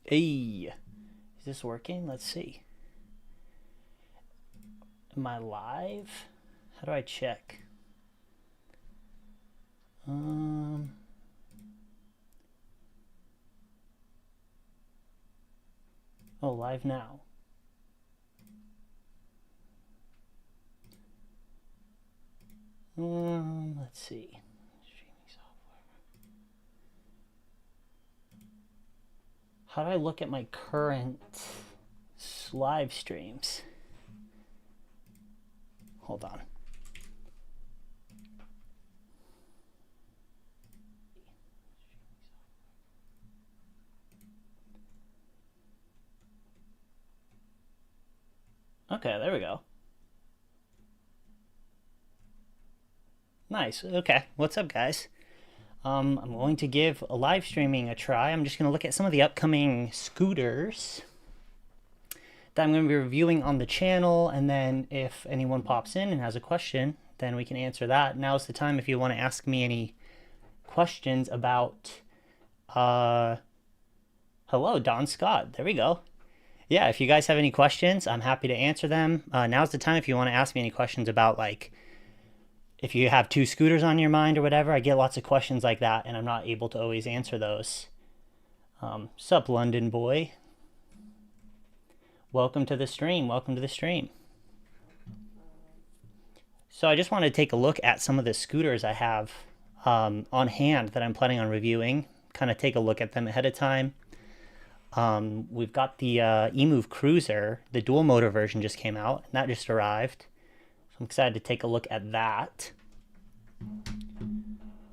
Hey, is this working? Let's see. Am I live? How do I check? Um, oh, live now. Let's see. Streaming software. How do I look at my current live streams? Hold on. Okay, there we go. Nice. Okay, what's up, guys? I'm going to give a live streaming a try. I'm just going to look at some of the upcoming scooters that I'm going to be reviewing on the channel, and then if anyone pops in and has a question, then we can answer that. Now's the time if you want to ask me any questions about hello, Don Scott. There we go. Yeah, if you guys have any questions, I'm happy to answer them. Now's the time if you want to ask me any questions about, like, if you have two scooters on your mind or whatever. I get lots of questions like that, and I'm not able to always answer those. Sup, London boy? Welcome to the stream. Welcome to the stream. So I just want to take a look at some of the scooters I have on hand that I'm planning on reviewing. Kind of take a look at them ahead of time. We've got the Emove Cruiser. The dual motor version just came out, and that just arrived. So I'm excited to take a look at that.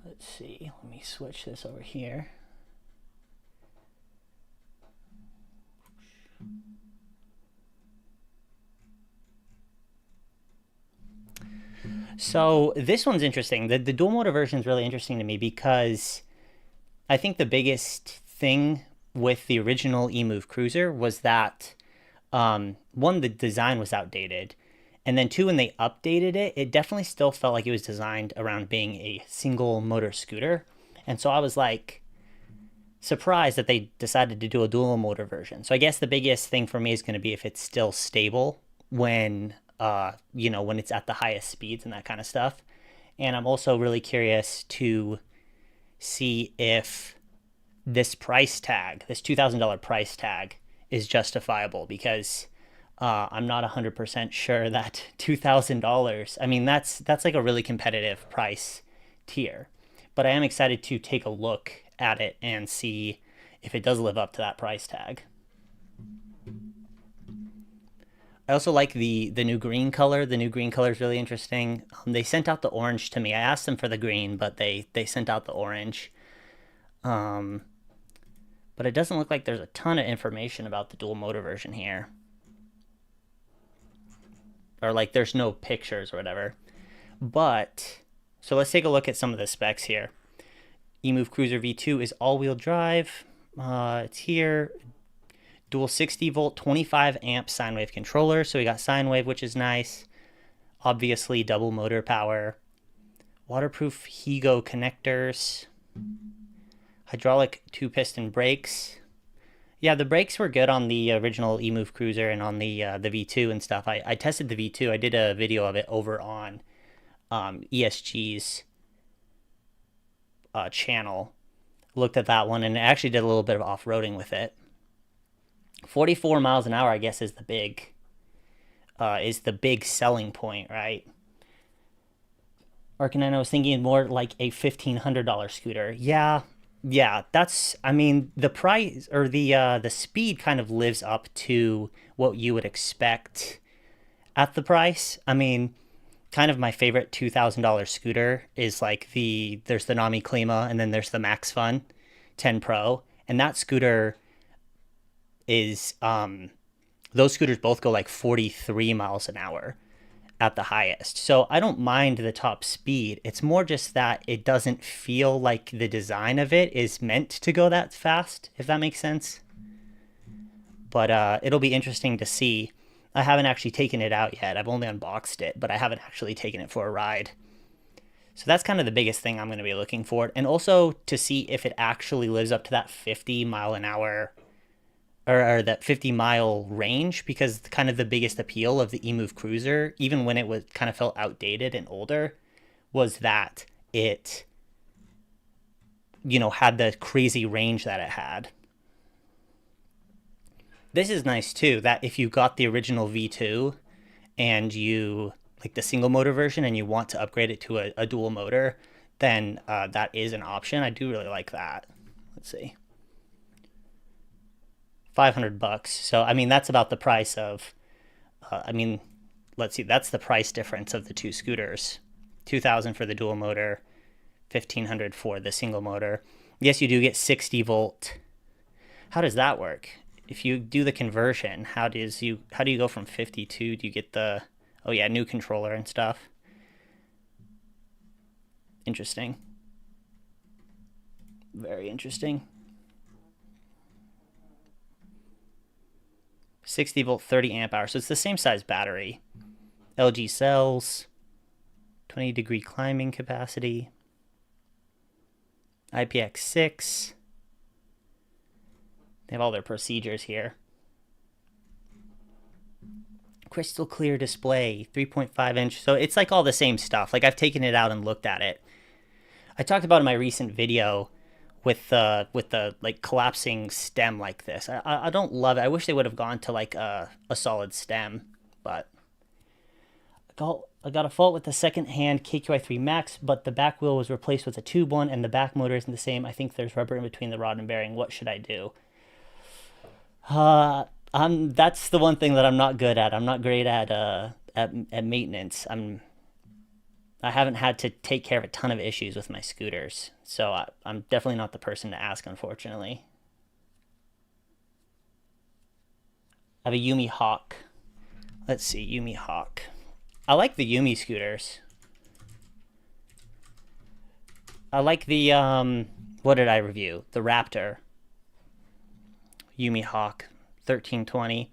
Let's see. Let me switch this over here. So this one's interesting. The dual motor version is really interesting to me because I think the biggest thing with the original Emove Cruiser was that one, the design was outdated, and then two, when they updated it, it definitely still felt like it was designed around being a single motor scooter. And so I was like surprised that they decided to do a dual motor version. So I guess the biggest thing for me is going to be if it's still stable when when it's at the highest speeds and that kind of stuff. And I'm also really curious to see if this price tag, this $2,000 price tag, is justifiable, because I'm not 100% sure that $2,000, I mean, that's like a really competitive price tier. But I am excited to take a look at it and see if it does live up to that price tag. I also like the new green color. The new green color is really interesting. They sent out the orange to me. I asked them for the green, but they sent out the orange. But it doesn't look like there's a ton of information about the dual motor version here. Or like there's no pictures or whatever. But, so let's take a look at some of the specs here. Emove Cruiser V2 is all-wheel drive. It's here. Dual 60-volt, 25-amp sine wave controller. So we got sine wave, which is nice. Obviously, double motor power. Waterproof Higo connectors. Hydraulic 2-piston brakes. Yeah, the brakes were good on the original Emove Cruiser and on the V2 and stuff. I tested the V2. I did a video of it over on ESG's channel. Looked at that one, and it actually did a little bit of off-roading with it. 44 miles an hour, I guess, is the big selling point, right? Arcanine, I was thinking more like a $1,500 scooter. Yeah, that's, I mean, the price or the speed kind of lives up to what you would expect at the price. I mean, kind of my favorite $2,000 scooter is like there's the Nami Klima, and then there's the Max Fun 10 Pro, and that scooter is those scooters both go like 43 miles an hour at the highest. So I don't mind the top speed. It's more just that it doesn't feel like the design of it is meant to go that fast, if that makes sense. But it'll be interesting to see. I haven't actually taken it out yet. I've only unboxed it, but I haven't actually taken it for a ride. So that's kind of the biggest thing I'm going to be looking for. And also to see if it actually lives up to that 50 mile an hour or that 50-mile range, because kind of the biggest appeal of the Emove Cruiser, even when it was kind of felt outdated and older, was that it, had the crazy range that it had. This is nice too, that if you got the original V2 and you like the single motor version and you want to upgrade it to a dual motor, then that is an option. I do really like that. Let's see. $500. So, I mean, that's about the price of, let's see, that's the price difference of the two scooters. 2,000 for the dual motor, 1,500 for the single motor. Yes, you do get 60 volt. How does that work? If you do the conversion, how do you go from 52? Do you get the, oh yeah, new controller and stuff? Interesting. Very interesting. 60 volt, 30 amp hour. So it's the same size battery. LG cells, 20-degree climbing capacity, IPX6. They have all their procedures here. Crystal clear display, 3.5 inch. So it's like all the same stuff. Like I've taken it out and looked at it. I talked about in my recent video with the like collapsing stem like this. I don't love it. I wish they would have gone to like a solid stem, but I got a fault with the second-hand KQi3 Max, but the back wheel was replaced with a tube one, and the back motor isn't the same. I think there's rubber in between the rod and bearing. What should I do? That's the one thing that I'm not good at. I'm not great at maintenance. I haven't had to take care of a ton of issues with my scooters, so I'm definitely not the person to ask, unfortunately. I have a Yumi Hawk. Let's see, Yumi Hawk. I like the Yumi scooters. I like the, what did I review? The Raptor. Yumi Hawk 1320.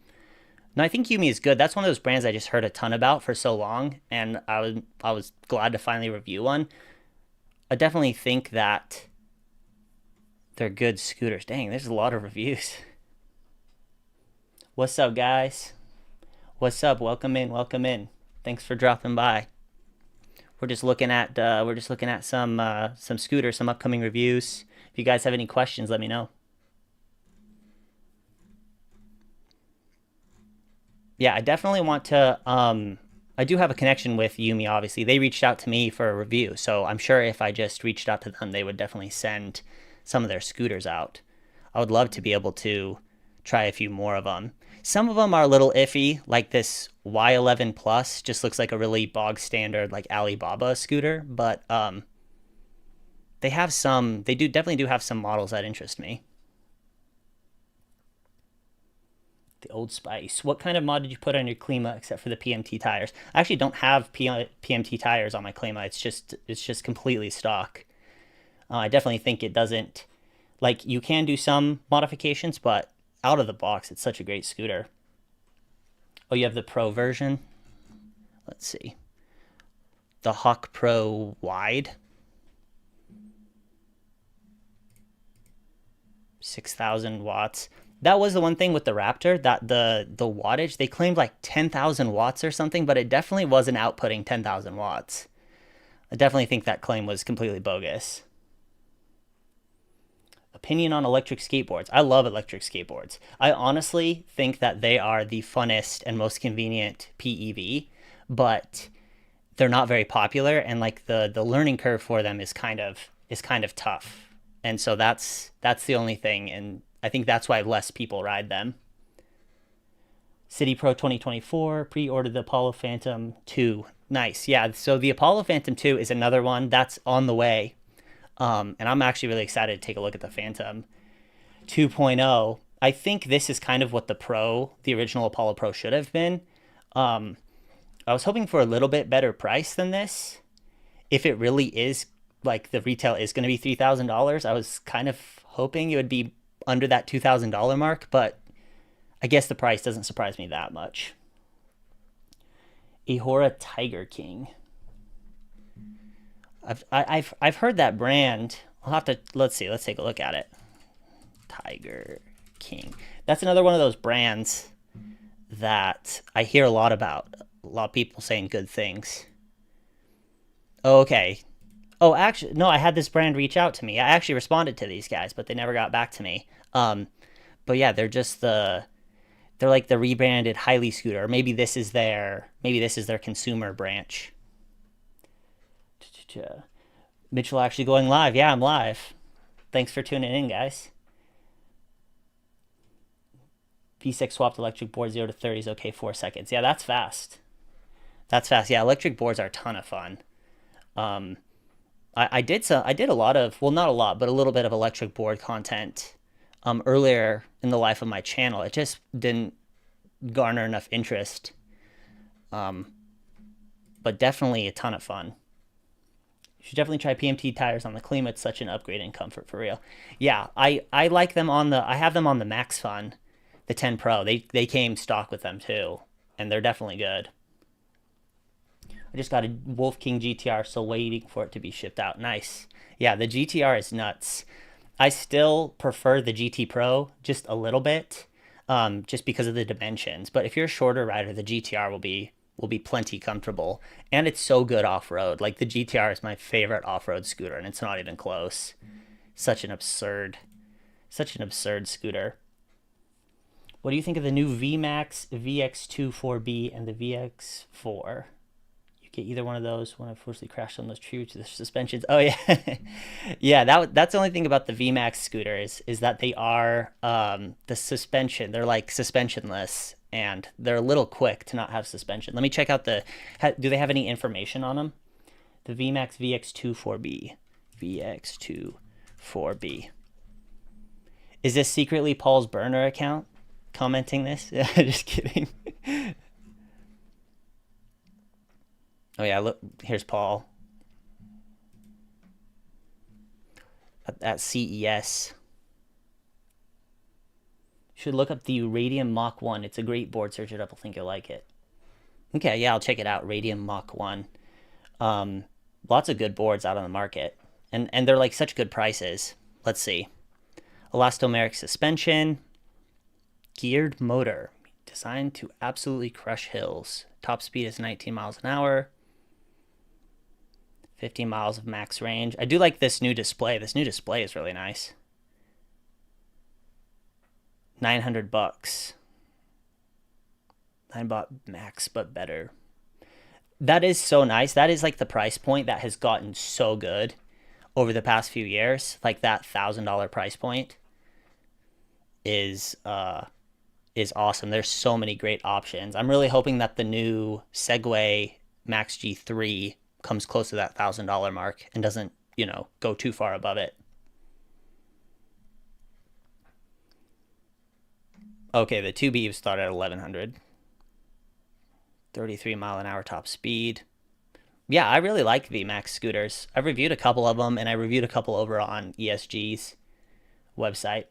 No, I think Yumi is good. That's one of those brands I just heard a ton about for so long, and I was glad to finally review one. I definitely think that they're good scooters. Dang, there's a lot of reviews. What's up, guys? What's up? Welcome in. Welcome in. Thanks for dropping by. We're just looking at some scooters, some upcoming reviews. If you guys have any questions, let me know. Yeah, I definitely want to. I do have a connection with Yumi. Obviously, they reached out to me for a review, so I'm sure if I just reached out to them, they would definitely send some of their scooters out. I would love to be able to try a few more of them. Some of them are a little iffy, like this Y11 Plus just looks like a really bog standard like Alibaba scooter, but they definitely do have some models that interest me. The Old Spice. What kind of mod did you put on your Klima except for the PMT tires? I actually don't have PMT tires on my Klima. It's just completely stock. I definitely think it doesn't, like, you can do some modifications, but out of the box, it's such a great scooter. Oh, you have the Pro version? Let's see. The Hawk Pro Wide. 6,000 watts. That was the one thing with the Raptor, that the wattage, they claimed like 10,000 watts or something, but it definitely wasn't outputting 10,000 watts. I definitely think that claim was completely bogus. Opinion on electric skateboards. I love electric skateboards. I honestly think that they are the funnest and most convenient PEV, but they're not very popular, and like the learning curve for them is kind of tough. And so that's the only thing, and I think that's why less people ride them. City Pro 2024, pre-ordered the Apollo Phantom 2. Nice. Yeah, so the Apollo Phantom 2 is another one that's on the way. And I'm actually really excited to take a look at the Phantom 2.0. I think this is kind of what the original Apollo Pro should have been. I was hoping for a little bit better price than this. If it really is, like, the retail is going to be $3,000, I was kind of hoping it would be under that $2,000 mark, but I guess the price doesn't surprise me that much. Ehora Tiger King. I've heard that brand. I'll have to, let's see, let's take a look at it. Tiger King. That's another one of those brands that I hear a lot about. A lot of people saying good things. Okay. Oh, actually, no, I had this brand reach out to me. I actually responded to these guys, but they never got back to me. But yeah, they're like the rebranded Highly scooter. Maybe this is their consumer branch. Mitchell actually going live. Yeah, I'm live. Thanks for tuning in, guys. V6 swapped electric board 0 to 30 is okay 4 seconds. Yeah, that's fast. That's fast. Yeah, electric boards are a ton of fun. I did a lot of, well, not a lot, but a little bit of electric board content earlier in the life of my channel. It just didn't garner enough interest. But definitely a ton of fun. You should definitely try PMT tires on the Klima. It's such an upgrade in comfort for real. Yeah, I like them I have them on the Max Fun, the 10 Pro. They came stock with them too, and they're definitely good. I just got a Wolf King GTR, still waiting for it to be shipped out. Nice. Yeah, the GTR is nuts. I still prefer the GT Pro just a little bit, just because of the dimensions. But if you're a shorter rider, the GTR will be plenty comfortable, and it's so good off-road. Like, the GTR is my favorite off-road scooter, and it's not even close. Such an absurd scooter. What do you think of the new VMAX VX2 4B and the VX4? Get either one of those when I forcibly crashed on those tree to the suspensions. Oh yeah. Yeah, that's the only thing about the VMAX scooters is that they are the suspension. They're like suspensionless, and they're a little quick to not have suspension. Let me check out do they have any information on them? The VMAX VX2 4B. VX2 4B. Is this secretly Paul's burner account commenting this? Yeah, just kidding. Oh yeah, look, here's Paul at CES. Should look up the Radium Mach 1. It's a great board. Search it up. I think you'll like it. Okay, yeah, I'll check it out. Radium Mach 1. Lots of good boards out on the market. And they're like such good prices. Let's see. Elastomeric suspension. Geared motor. Designed to absolutely crush hills. Top speed is 19 miles an hour. 15 miles of max range. I do like this new display. This new display is really nice. $900. I bought Max, but better. That is so nice. That is like the price point that has gotten so good over the past few years. Like that $1,000 price point is awesome. There's so many great options. I'm really hoping that the new Segway Max G3 comes close to that $1,000 mark and doesn't, go too far above it. Okay, the 2B start at 1,100. 33 mile an hour top speed. Yeah, I really like VMAX scooters. I've reviewed a couple of them, and I reviewed a couple over on ESG's website.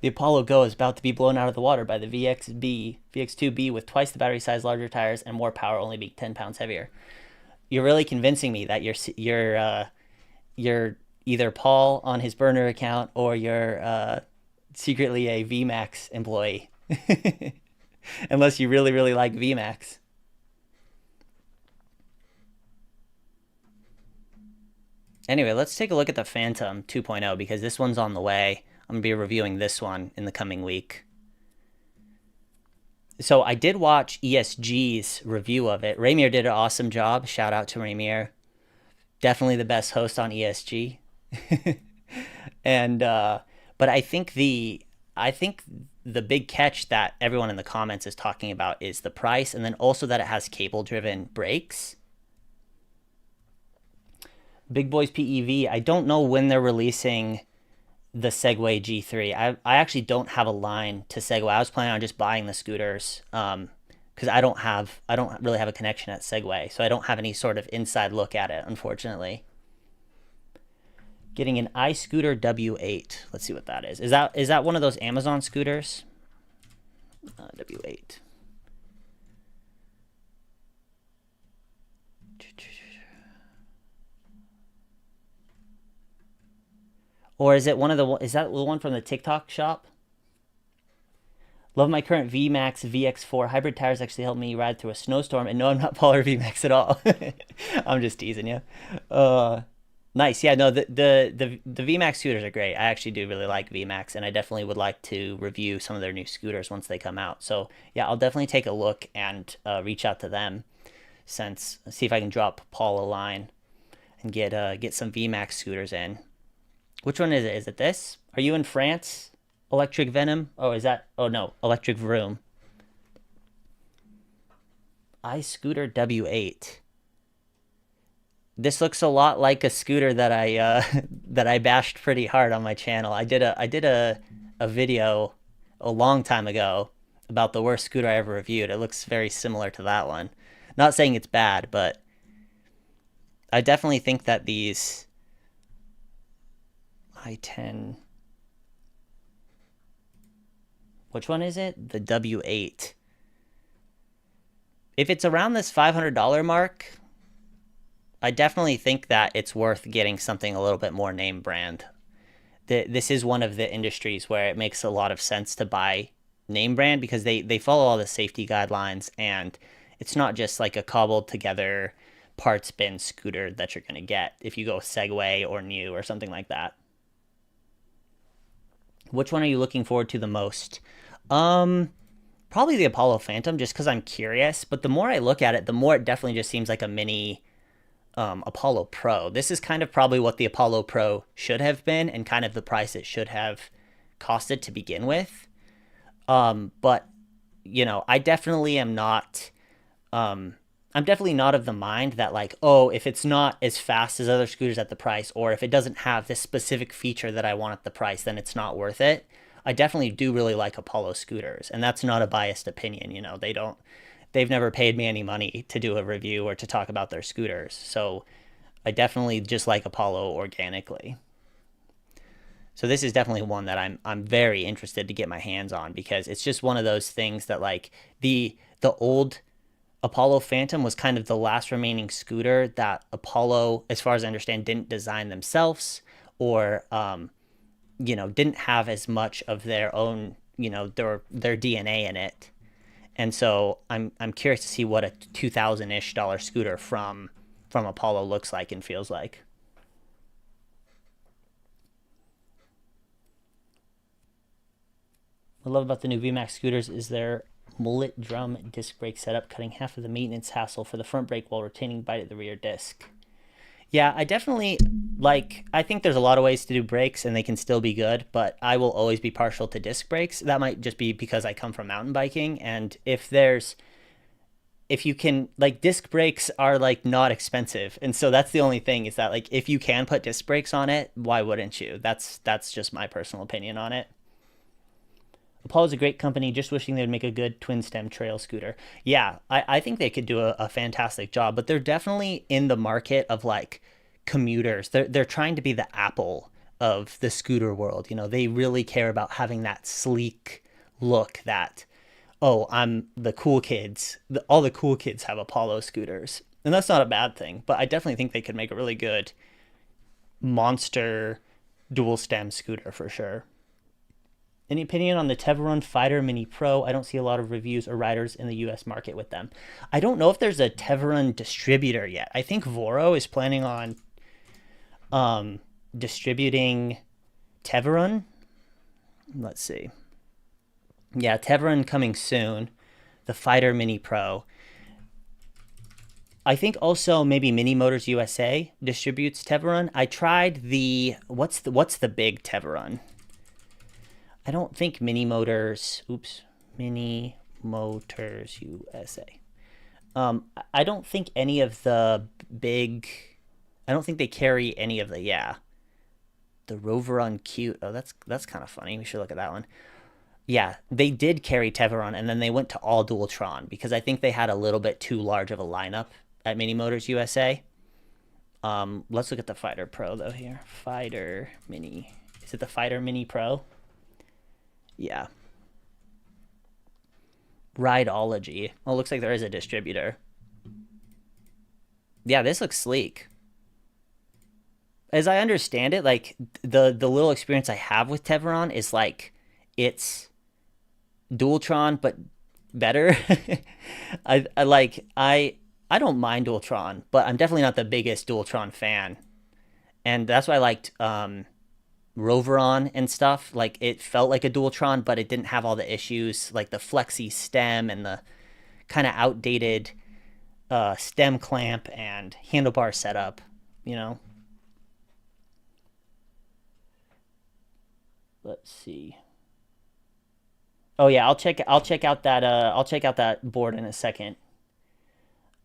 The Apollo Go is about to be blown out of the water by the VX2B with twice the battery size, larger tires, and more power, only being 10 pounds heavier. You're really convincing me that you're either Paul on his burner account or you're secretly a VMAX employee. Unless you really, really like VMAX. Anyway, let's take a look at the Phantom 2.0 because this one's on the way. I'm going to be reviewing this one in the coming week. So I did watch ESG's review of it. Ramir did an awesome job. Shout out to Ramir. Definitely the best host on ESG. And but I think the big catch that everyone in the comments is talking about is the price, and then also that it has cable-driven brakes. Big Boys PEV, I don't know when they're releasing the Segway G3. I actually don't have a line to Segway. I was planning on just buying the scooters because I don't really have a connection at Segway, so I don't have any sort of inside look at it, unfortunately. Getting an iScooter W8. Let's see what that is. Is that one of those Amazon scooters? W8. Or is it one of the, is that the one from the TikTok shop? Love my current VMAX VX4. Hybrid tires actually helped me ride through a snowstorm. And no, I'm not Polar VMAX at all. I'm just teasing you. Uh, nice. Yeah, no, the VMAX scooters are great. I actually do really like VMAX, and I definitely would like to review some of their new scooters once they come out. So yeah, I'll definitely take a look and reach out to them, since see if I can drop Paul a line and get some VMAX scooters in. Which one is it? Is it this? Are you in France? Electric Venom? Oh, is that? Oh no, Electric Vroom. iScooter W8. This looks a lot like a scooter that I that I bashed pretty hard on my channel. I did a video a long time ago about the worst scooter I ever reviewed. It looks very similar to that one. Not saying it's bad, but I definitely think that these i10, which one is it? The W8. If it's around this $500 mark, I definitely think that it's worth getting something a little bit more name brand. This is one of the industries where it makes a lot of sense to buy name brand, because they follow all the safety guidelines, and it's not just like a cobbled together parts bin scooter that you're going to get if you go Segway or New or something like that. Which one are you looking forward to the most? Um, Probably the Apollo Phantom, just because I'm curious. But the more I look at it, the more it definitely just seems like a mini Apollo Pro. This is kind of probably what the Apollo Pro should have been, and kind of the price it should have costed to begin with. But I definitely am not. I'm definitely not of the mind that, like, oh, if it's not as fast as other scooters at the price, or if it doesn't have this specific feature that I want at the price, then it's not worth it. I definitely do really like Apollo scooters, and that's not a biased opinion. They've never paid me any money to do a review or to talk about their scooters. So I definitely just like Apollo organically. So this is definitely one that I'm very interested to get my hands on, because it's just one of those things that, like, the old Apollo Phantom was kind of the last remaining scooter that Apollo, as far as I understand, didn't design themselves, or didn't have as much of their own, their DNA in it. And so I'm curious to see what a 2000-ish dollar scooter from Apollo looks like and feels like. What I love about the new VMAX scooters is their mullet drum disc brake setup, cutting half of the maintenance hassle for the front brake while retaining bite at the rear disc. Yeah, I definitely like. I think there's a lot of ways to do brakes, and they can still be good, but I will always be partial to disc brakes. That might just be because I come from mountain biking, and if you can, like, disc brakes are, like, not expensive, and so that's the only thing, is that, like, if you can put disc brakes on it, why wouldn't you? That's just my personal opinion on it. Apollo's a great company, just wishing they'd make a good twin stem trail scooter. Yeah, I think they could do a fantastic job, but they're definitely in the market of, like, commuters. They're trying to be the Apple of the scooter world. They really care about having that sleek look that, oh, I'm the cool kids. All the cool kids have Apollo scooters. And that's not a bad thing, but I definitely think they could make a really good monster dual stem scooter for sure. Any opinion on the Teveron Fighter Mini Pro? I don't see a lot of reviews or riders in the US market with them. I don't know if there's a Teveron distributor yet. I think Voro is planning on distributing Teveron. Let's see. Yeah, Teveron coming soon. The Fighter Mini Pro. I think also maybe Mini Motors USA distributes Teveron. I tried the what's the big Teveron? I don't think Mini Motors USA. I don't think any of the big, I don't think they carry any of the Rover on Cute. Oh, that's kind of funny. We should look at that one. Yeah, they did carry Teveron, and then they went to all Dualtron, because I think they had a little bit too large of a lineup at Mini Motors USA. Let's look at the Fighter Pro though here. Fighter Mini. Is it the Fighter Mini Pro? Yeah. Rideology. Oh, looks like there is a distributor. Yeah, this looks sleek. as I understand it, like the little experience I have with Tevron is like it's Dualtron but better. I don't mind Dualtron, but I'm definitely not the biggest Dualtron fan, and that's why I liked Roveron and stuff. Like it felt like a Dualtron, but it didn't have all the issues like the flexi stem and the kind of outdated stem clamp and handlebar setup. You know, let's see. Oh yeah, I'll check out that board in a second.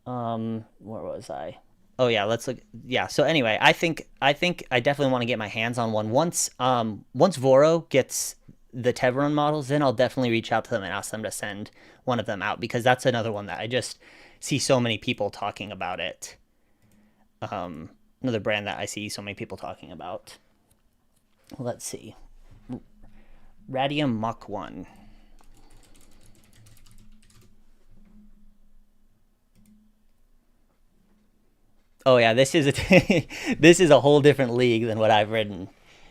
Where was I? Oh yeah, let's look. Yeah. So anyway, I think I definitely want to get my hands on one once Voro gets the Tevron models, then I'll definitely reach out to them and ask them to send one of them out because that's another one that I just see so many people talking about it. Another brand that I see so many people talking about. Let's see. Radium Mach 1. Oh yeah, this is a this is a whole different league than what I've ridden.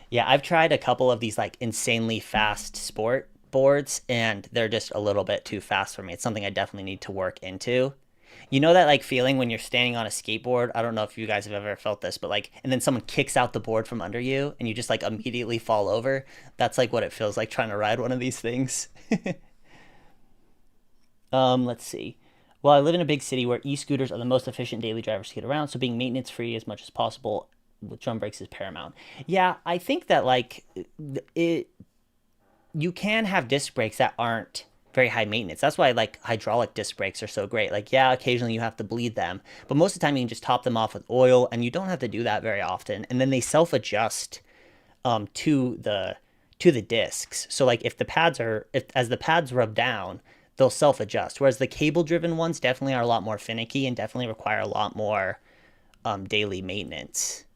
Yeah, I've tried a couple of these like insanely fast sport boards and they're just a little bit too fast for me. It's something I definitely need to work into. You know that like feeling when you're standing on a skateboard? I don't know if you guys have ever felt this, but like and then someone kicks out the board from under you and you just like immediately fall over. That's like what it feels like trying to ride one of these things. Let's see. Well, I live in a big city where e-scooters are the most efficient daily drivers to get around, so being maintenance free as much as possible with drum brakes is paramount. Yeah, I think that like it you can have disc brakes that aren't very high maintenance. That's why like hydraulic disc brakes are so great. Like yeah, occasionally you have to bleed them, but most of the time you can just top them off with oil and you don't have to do that very often. And then they self-adjust to the discs. So like if the pads are if as the pads rub down, they'll self-adjust. Whereas the cable-driven ones definitely are a lot more finicky and definitely require a lot more daily maintenance.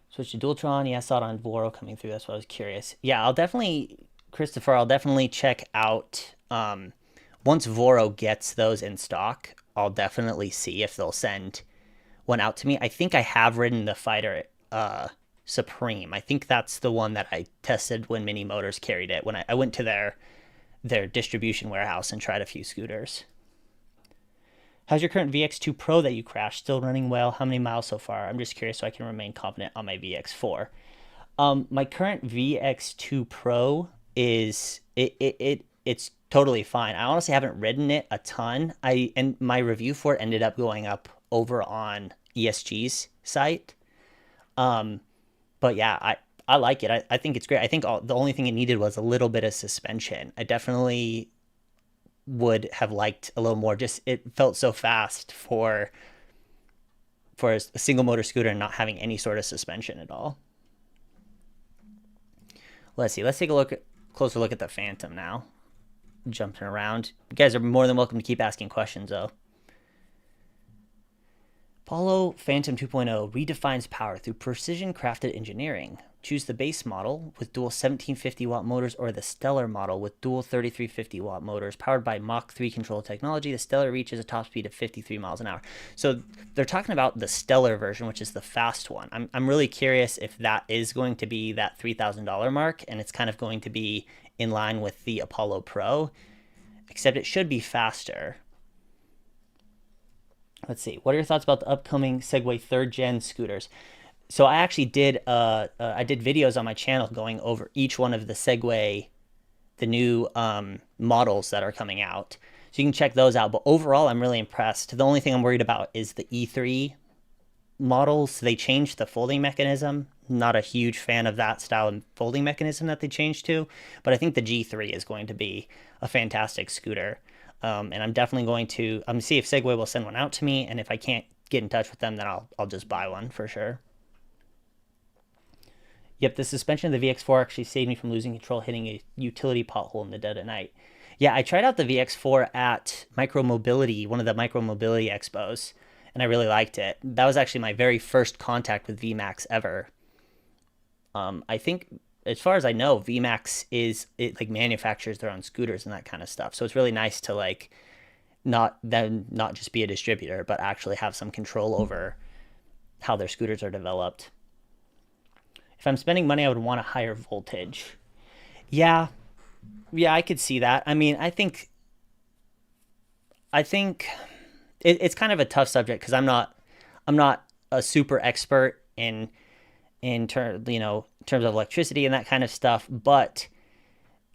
Switch to Dualtron. Yeah, I saw it on Voro coming through. That's why I was curious. Yeah, I'll definitely, Christopher, I'll definitely check out. Once Voro gets those in stock, I'll definitely see if they'll send one out to me. I think I have ridden the Fighter Supreme. I think that's the one that I tested when Mini Motors carried it. When I went to their distribution warehouse and tried a few scooters. How's your current VX2 Pro that you crashed? Still running well? How many miles so far? I'm just curious so I can remain confident on my VX4. My current VX2 Pro it's totally fine. I honestly haven't ridden it a ton. And my review for it ended up going up over on ESG's site. But yeah, I like it. I think it's great. I think the only thing it needed was a little bit of suspension. I definitely would have liked a little more. Just it felt so fast for a single motor scooter and not having any sort of suspension at all. Let's see. Let's take a closer look at the Phantom now. Jumping around. You guys are more than welcome to keep asking questions though. Apollo Phantom 2.0 redefines power through precision-crafted engineering. Choose the base model with dual 1750-watt motors or the Stellar model with dual 3350-watt motors powered by Mach 3 control technology. The Stellar reaches a top speed of 53 miles an hour. So they're talking about the Stellar version, which is the fast one. I'm really curious if that is going to be that $3,000 mark and it's kind of going to be in line with the Apollo Pro, except it should be faster. Let's see. What are your thoughts about the upcoming Segway 3rd gen scooters? So I actually did I did videos on my channel going over each one of the Segway, the new models that are coming out. So you can check those out. But overall, I'm really impressed. The only thing I'm worried about is the E3 models. They changed the folding mechanism. Not a huge fan of that style of folding mechanism that they changed to. But I think the G3 is going to be a fantastic scooter. And I'm definitely going to see if Segway will send one out to me, and if I can't get in touch with them, then I'll just buy one for sure. Yep, the suspension of the VX4 actually saved me from losing control, hitting a utility pothole in the dead of night. Yeah, I tried out the VX4 at Micromobility, one of the Micromobility expos, and I really liked it. That was actually my very first contact with VMAX ever. I think, as far as I know, VMAX like manufactures their own scooters and that kind of stuff. So it's really nice to like not just be a distributor, but actually have some control over how their scooters are developed. If I'm spending money, I would want a higher voltage. Yeah, yeah, I could see that. I mean, I think it's kind of a tough subject because I'm not a super expert in terms of electricity and that kind of stuff. But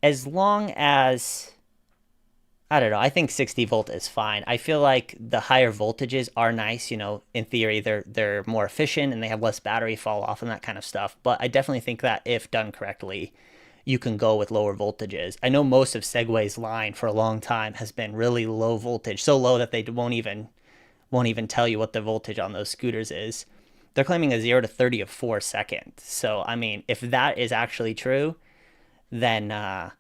as long as I don't know, I think 60 volt is fine. I feel like the higher voltages are nice. In theory, they're more efficient and they have less battery fall off and that kind of stuff. But I definitely think that if done correctly, you can go with lower voltages. I know most of Segway's line for a long time has been really low voltage, so low that they won't even tell you what the voltage on those scooters is. They're claiming a 0 to 30 of 4 seconds. So I mean, if that is actually true, then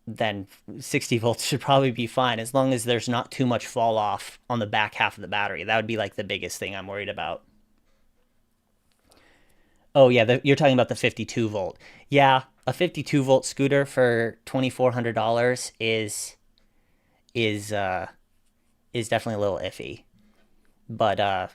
then 60 volts should probably be fine as long as there's not too much fall off on the back half of the battery. That would be like the biggest thing I'm worried about. Oh yeah, you're talking about the 52 volt. Yeah, a 52 volt scooter for $2,400 is is definitely a little iffy. But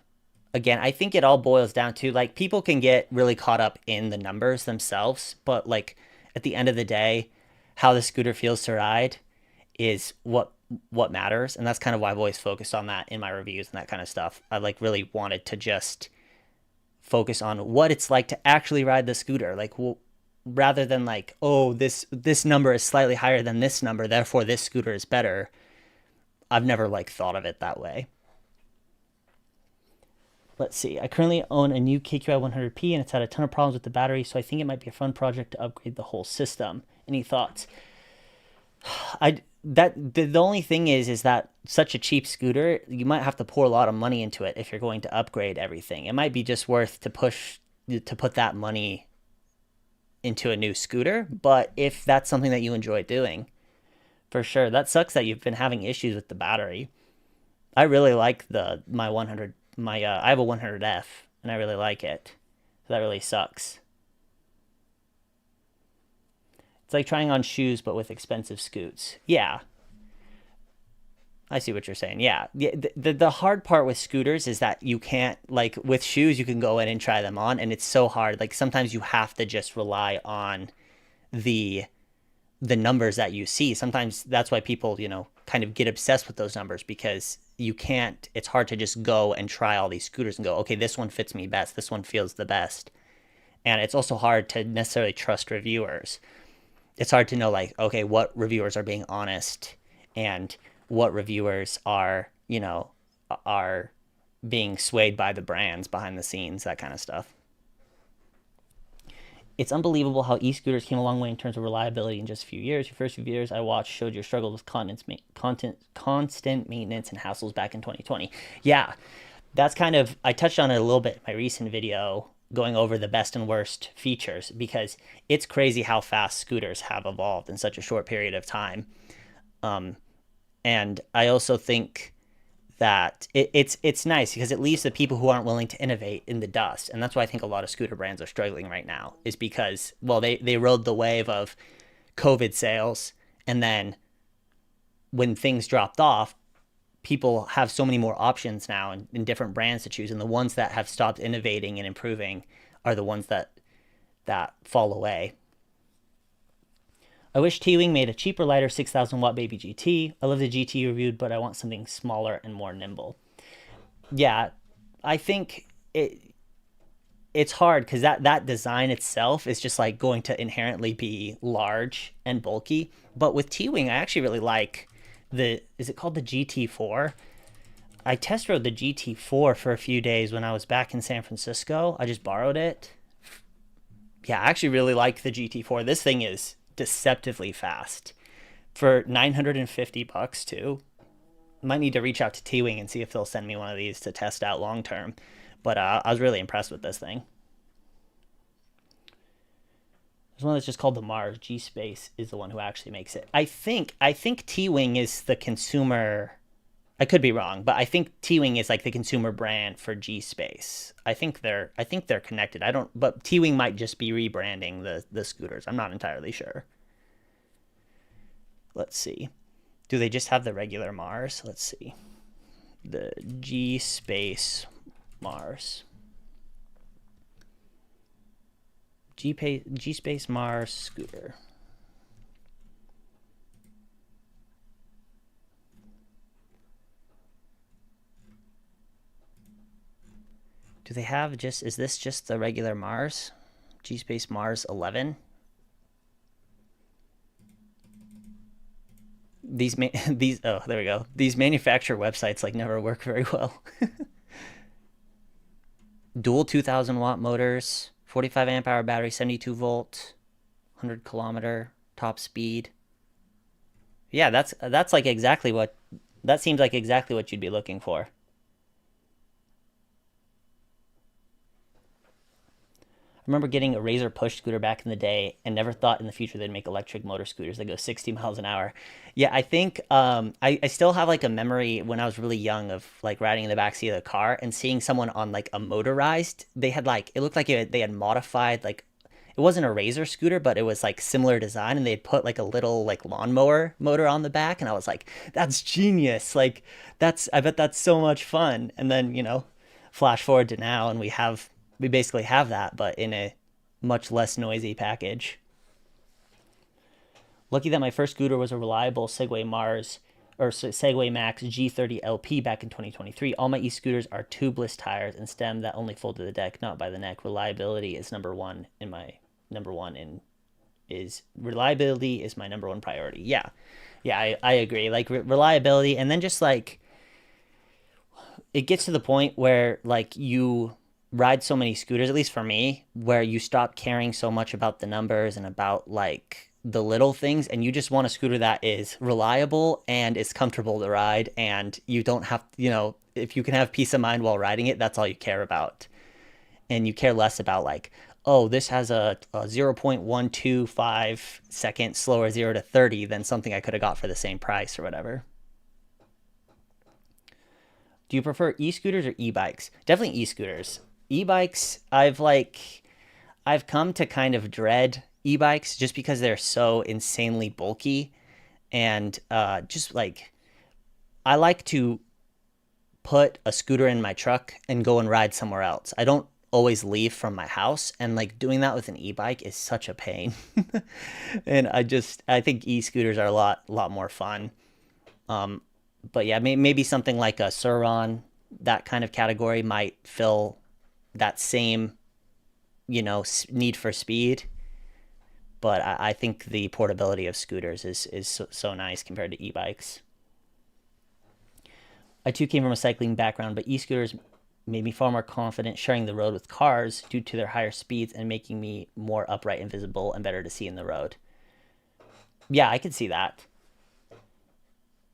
again, I think it all boils down to like people can get really caught up in the numbers themselves, but like at the end of the day, how the scooter feels to ride is what matters, and that's kind of why I've always focused on that in my reviews and that kind of stuff. I like really wanted to just focus on what it's like to actually ride the scooter, like rather than like, oh, this number is slightly higher than this number, therefore this scooter is better. I've never like thought of it that way. Let's see. I currently own a new KQI 100P and it's had a ton of problems with the battery, so I think it might be a fun project to upgrade the whole system. Any thoughts? The only thing is that such a cheap scooter, you might have to pour a lot of money into it if you're going to upgrade everything. It might be just worth to put that money into a new scooter, but if that's something that you enjoy doing, for sure. That sucks that you've been having issues with the battery. I really like the my 100 my I have a 100F and I really like it. So that really sucks. It's like trying on shoes but with expensive scoots. Yeah, I see what you're saying. Yeah. The hard part with scooters is that you can't like with shoes you can go in and try them on and it's so hard. Like sometimes you have to just rely on the the numbers that you see. Sometimes that's why people, kind of get obsessed with those numbers because you can't, it's hard to just go and try all these scooters and go, okay, this one fits me best. This one feels the best. And it's also hard to necessarily trust reviewers. It's hard to know, like, okay, what reviewers are being honest and what reviewers are being swayed by the brands behind the scenes, that kind of stuff. It's unbelievable how e-scooters came a long way in terms of reliability in just a few years. Your first few years I watched showed your struggle with constant maintenance and hassles back in 2020. Yeah, that's kind of, I touched on it a little bit in my recent video going over the best and worst features because it's crazy how fast scooters have evolved in such a short period of time. Um, and I also think that it's nice because it leaves the people who aren't willing to innovate in the dust, and that's why I think a lot of scooter brands are struggling right now. Is because well they rode the wave of COVID sales, and then when things dropped off, people have so many more options now and different brands to choose, and the ones that have stopped innovating and improving are the ones that fall away. I wish T-Wing made a cheaper, lighter 6,000 watt baby GT. I love the GT you reviewed, but I want something smaller and more nimble. Yeah, I think it's hard because that design itself is just like going to inherently be large and bulky. But with T-Wing, I actually really like is it called the GT4? I test rode the GT4 for a few days when I was back in San Francisco. I just borrowed it. Yeah, I actually really like the GT4. This thing is deceptively fast for $950 too. Might need to reach out to T-Wing and see if they'll send me one of these to test out long term. But I was really impressed with this thing. There's one that's just called the Mars. G Space is the one who actually makes it. I think T-Wing is the consumer. I could be wrong, but I think T-Wing is like the consumer brand for G Space. I think they're connected. I don't, but T-Wing might just be rebranding the scooters. I'm not entirely sure. Let's see. Do they just have the regular Mars? Let's see. The G Space Mars. G-Space Mars scooter. Do they have just, is this just the regular Mars? G-Space Mars 11? These oh, there we go. These manufacturer websites like never work very well. Dual 2000 watt motors, 45 amp hour battery, 72 volt, 100 kilometer top speed. Yeah, that's like exactly what, that seems like exactly what you'd be looking for. I remember getting a Razor push scooter back in the day and never thought in the future they'd make electric motor scooters that go 60 miles an hour. Yeah, I think I still have like a memory when I was really young of like riding in the backseat of the car and seeing someone on like a motorized. They had like, it looked like they had modified like, it wasn't a Razor scooter, but it was like similar design, and they'd put like a little like lawnmower motor on the back, and I was like, that's genius. Like I bet that's so much fun. And then, flash forward to now and we basically have that, but in a much less noisy package. Lucky that my first scooter was a reliable Segway Mars or Segway Max G30 LP back in 2023. All my e-scooters are tubeless tires and stem that only fold to the deck, not by the neck. Reliability is reliability is my number one priority. Yeah. Yeah, I agree. Like reliability, and then just like it gets to the point where like you ride so many scooters, at least for me, where you stop caring so much about the numbers and about like the little things, and you just want a scooter that is reliable and is comfortable to ride, and you don't have, if you can have peace of mind while riding it, that's all you care about. And you care less about like, oh, this has a 0.125 second slower 0 to 30 than something I could have got for the same price or whatever. Do you prefer e-scooters or e-bikes? Definitely e-scooters. E-bikes, I've come to kind of dread e-bikes just because they're so insanely bulky, and just like I like to put a scooter in my truck and go and ride somewhere else. I don't always leave from my house, and like doing that with an e-bike is such a pain. And I think e-scooters are a lot more fun. But yeah, maybe something like a Suron, that kind of category might fill that same, need for speed. But I think the portability of scooters is so nice compared to e-bikes. I too came from a cycling background, but e-scooters made me far more confident sharing the road with cars due to their higher speeds and making me more upright and visible and better to see in the road. Yeah, I could see that.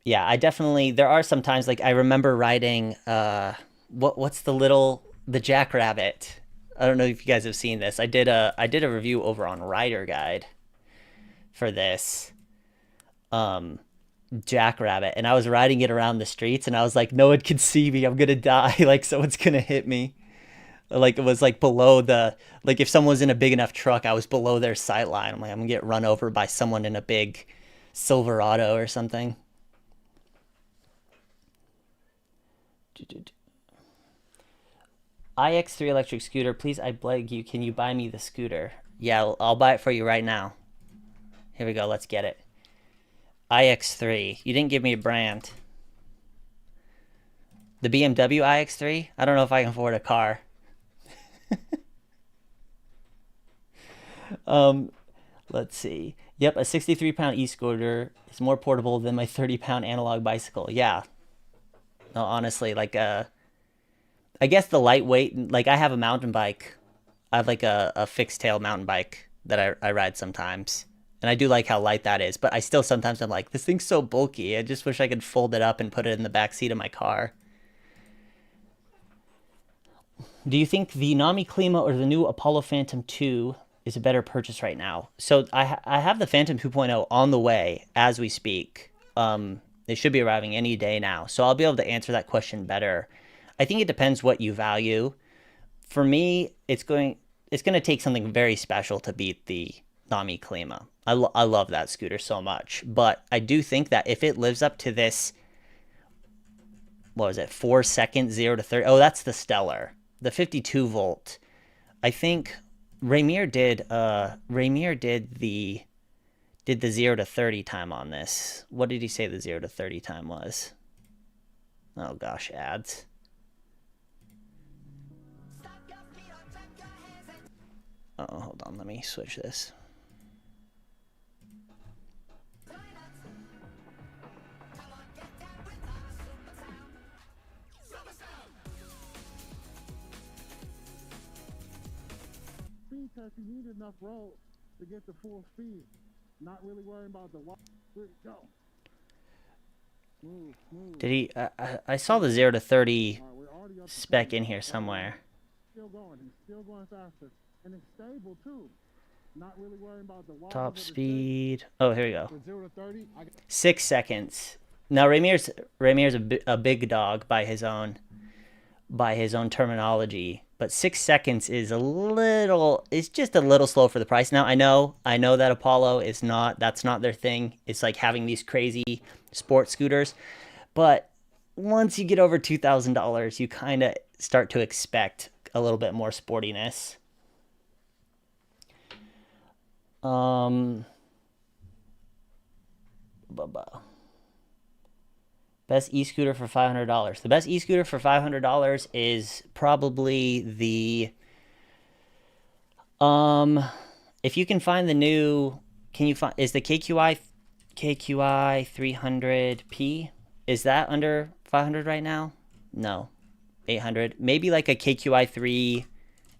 Yeah, I definitely, there are some times like I remember riding what's the Jackrabbit. I don't know if you guys have seen this. I did a review over on Rider Guide for this Jackrabbit, and I was riding it around the streets, and I was like, no one can see me, I'm gonna die. Like someone's gonna hit me. Like it was like below like if someone was in a big enough truck, I was below their sight line. I'm like, I'm gonna get run over by someone in a big Silverado or something. iX3 electric scooter, please, I beg you, can you buy me the scooter? Yeah, I'll buy it for you right now. Here we go, let's get it. iX3, you didn't give me a brand. The BMW iX3? I don't know if I can afford a car. Let's see. Yep, a 63-pound e-scooter is more portable than my 30-pound analog bicycle. Yeah. No, honestly, like I guess the lightweight, like I have a mountain bike. I have like a fixed tail mountain bike that I ride sometimes. And I do like how light that is, but I still sometimes I'm like, this thing's so bulky. I just wish I could fold it up and put it in the back seat of my car. Do you think the Nami Klima or the new Apollo Phantom 2 is a better purchase right now? So I have the Phantom 2.0 on the way as we speak. They should be arriving any day now. So I'll be able to answer that question better. I think it depends what you value. For me, it's going to take something very special to beat the Nami Klima. I love that scooter so much. But I do think that if it lives up to this, what was it, 4 seconds, 0 to 30? Oh, that's the Stellar. The 52 volt. I think Rainier did the 0 to 30 time on this. What did he say the 0 to 30 time was? Oh gosh, ads. Oh, hold on, let me switch this. Speed test, you need enough road to get to full speed. Not really worrying about the walk. Go. Move, move. Did he? I saw the 0 to 30 All right, we're already up to spec 20. in here somewhere. Still going. He's still going faster. And it's stable, too. Not really worrying about the walk. Top speed. Oh, here we go. From 0 to 30, 6 seconds. Now Ramir's a big dog by his own terminology, but 6 seconds is just a little slow for the price. Now I know that Apollo that's not their thing. It's like having these crazy sports scooters, but once you get over $2,000, you kind of start to expect a little bit more sportiness. Best e-scooter for $500. The best e-scooter for $500 is probably the if you can find the new, is the KQI 300P, is that under 500 right now? No. 800. Maybe like a KQI 3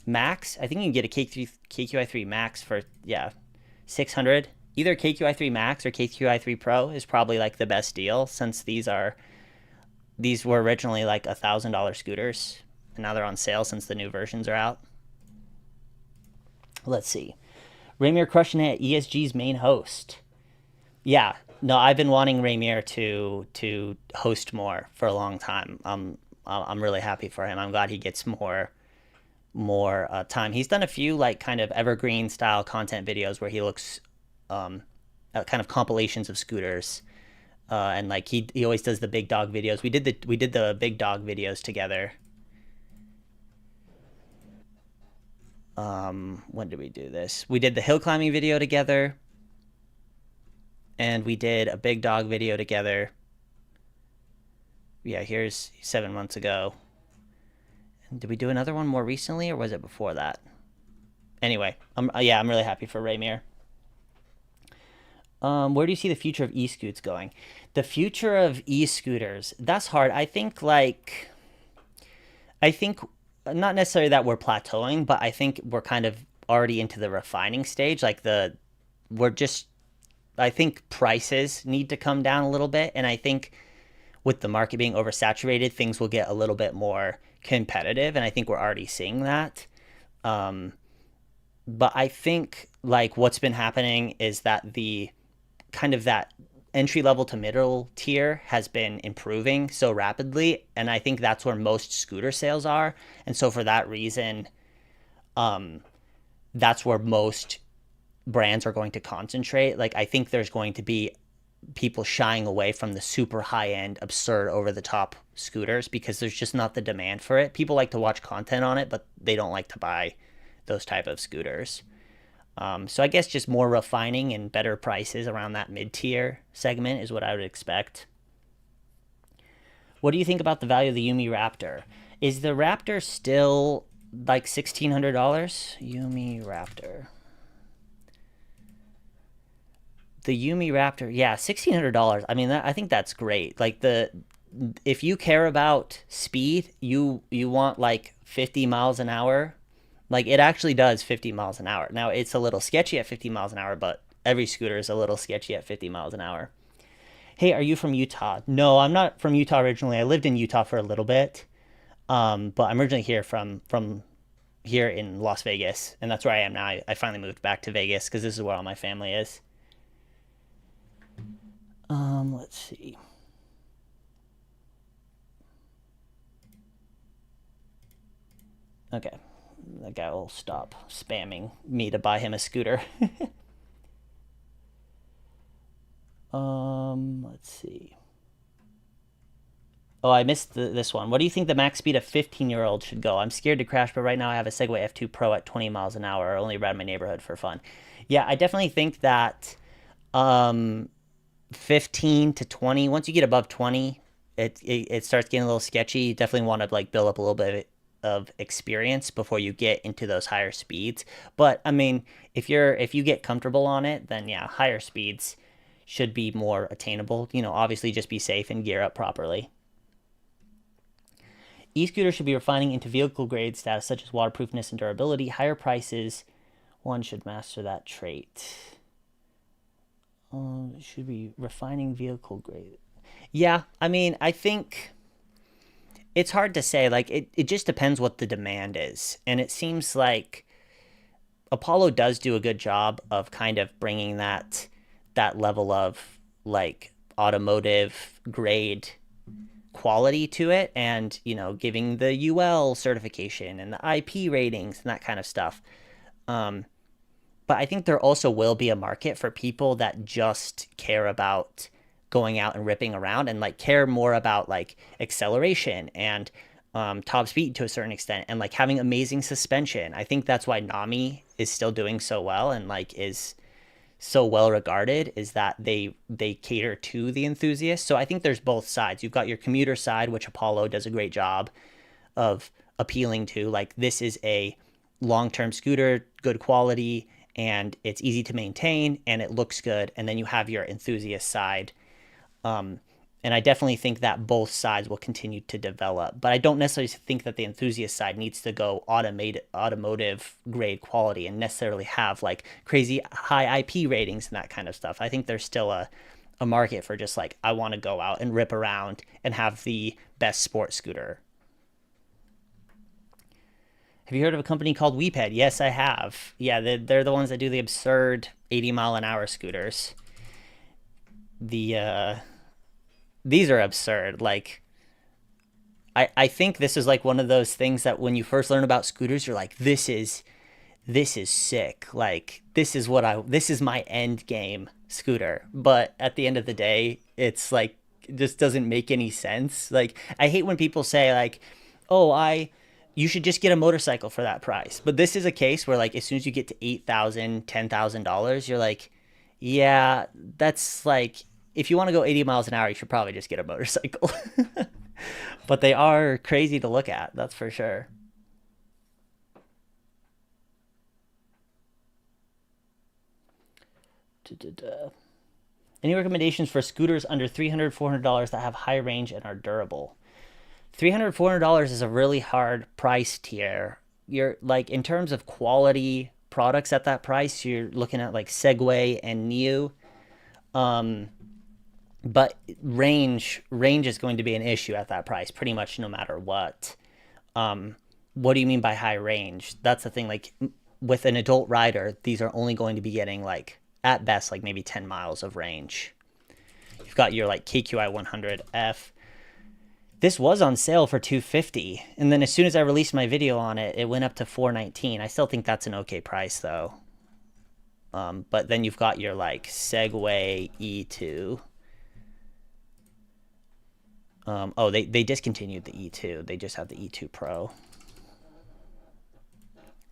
Max. I think you can get a KQI 3 Max for 600. Either KQI 3 Max or KQI 3 Pro is probably like the best deal, since these were originally like $1,000 scooters, and now they're on sale since the new versions are out. Let's see. Rainier crushing it at ESG's main host. Yeah, no, I've been wanting Rainier to host more for a long time. I'm really happy for him. I'm glad he gets more time. He's done a few like kind of evergreen style content videos where he looks kind of compilations of scooters, and like he always does the big dog videos. We did the big dog videos together. When did we do this? We did the hill climbing video together, and we did a big dog video together. Yeah, here's 7 months ago. And did we do another one more recently, or was it before that? Anyway, I'm really happy for Rainier. Where do you see the future of e-scoots going? The future of e-scooters, that's hard. I think not necessarily that we're plateauing, but I think we're kind of already into the refining stage. I think prices need to come down a little bit, and I think with the market being oversaturated, things will get a little bit more competitive, and I think we're already seeing that. But I think like what's been happening is that the kind of that entry level to middle tier has been improving so rapidly, and I think that's where most scooter sales are. And so for that reason, that's where most brands are going to concentrate. Like I think there's going to be people shying away from the super high end, absurd, over the top scooters because there's just not the demand for it. People like to watch content on it, but they don't like to buy those type of scooters. So I guess just more refining and better prices around that mid-tier segment is what I would expect. What do you think about the value of the Yumi Raptor? Is the Raptor still like $1,600? Yumi Raptor. The Yumi Raptor, yeah, $1,600. I mean, I think that's great. Like if you care about speed, you want like 50 miles an hour. Like it actually does 50 miles an hour. Now it's a little sketchy at 50 miles an hour, but every scooter is a little sketchy at 50 miles an hour. Hey, are you from Utah? No, I'm not from Utah originally. I lived in Utah for a little bit, but I'm originally here from here in Las Vegas, and that's where I am now. I finally moved back to Vegas because this is where all my family is. Let's see. Okay. That guy will stop spamming me to buy him a scooter. Let's see. Oh, I missed this one. What do you think the max speed of 15-year-old should go? I'm scared to crash, but right now I have a Segway F2 Pro at 20 miles an hour, only around my neighborhood for fun. Yeah, I definitely think that um, 15 to 20, once you get above 20, it starts getting a little sketchy. You definitely want to like build up a little bit of experience before you get into those higher speeds. But I mean, if you get comfortable on it, then yeah, higher speeds should be more attainable. You know, obviously just be safe and gear up properly. E-scooters should be refining into vehicle grade status such as waterproofness and durability. Higher prices, one should master that trait. Should be refining vehicle grade. Yeah, I mean, I think it's hard to say. Like, it just depends what the demand is. And it seems like Apollo does do a good job of kind of bringing that level of like automotive grade quality to it, and you know, giving the UL certification and the IP ratings and that kind of stuff. Um, but I think there also will be a market for people that just care about going out and ripping around and like care more about like acceleration and top speed to a certain extent and like having amazing suspension. I think that's why Nami is still doing so well and like is so well regarded, is that they cater to the enthusiasts. So I think there's both sides. You've got your commuter side, which Apollo does a great job of appealing to. Like, this is a long-term scooter, good quality, and it's easy to maintain and it looks good. And then you have your enthusiast side. And I definitely think that both sides will continue to develop. But I don't necessarily think that the enthusiast side needs to go automotive grade quality and necessarily have like crazy high IP ratings and that kind of stuff. I think there's still a market for just like, I want to go out and rip around and have the best sports scooter. Have you heard of a company called Weeped? Yes, I have. Yeah, they're the ones that do the absurd 80-mile-an-hour scooters. These are absurd. Like, I think this is like one of those things that when you first learn about scooters, you're like, this is sick. Like, this is my end game scooter. But at the end of the day, it's like, it just doesn't make any sense. Like, I hate when people say like, oh, you should just get a motorcycle for that price. But this is a case where like, as soon as you get to $8,000, $10,000, you're like, yeah, that's like, if you want to go 80 miles an hour, you should probably just get a motorcycle. But they are crazy to look at, that's for sure. Any recommendations for scooters under $300, $400 that have high range and are durable? $300, $400 is a really hard price tier. You're like, in terms of quality products at that price, you're looking at like Segway and Neo. But range is going to be an issue at that price pretty much no matter what. What do you mean by high range? That's the thing. Like, with an adult rider, these are only going to be getting like at best like maybe 10 miles of range. You've got your like KQI 100F. This was on sale for $250, and then as soon as I released my video on it, it went up to $419. I still think that's an okay price though. But then you've got your like Segway E2. Oh, they discontinued the E2. They just have the E2 Pro.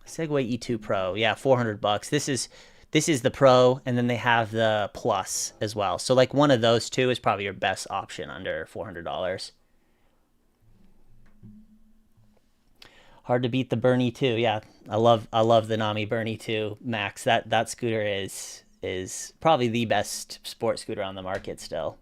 Segway E2 Pro. Yeah, $400. This is the Pro, and then they have the Plus as well. So like, one of those two is probably your best option under $400. Hard to beat the Bernie 2. Yeah, I love the Nami Bernie 2 Max. That scooter is probably the best sports scooter on the market still.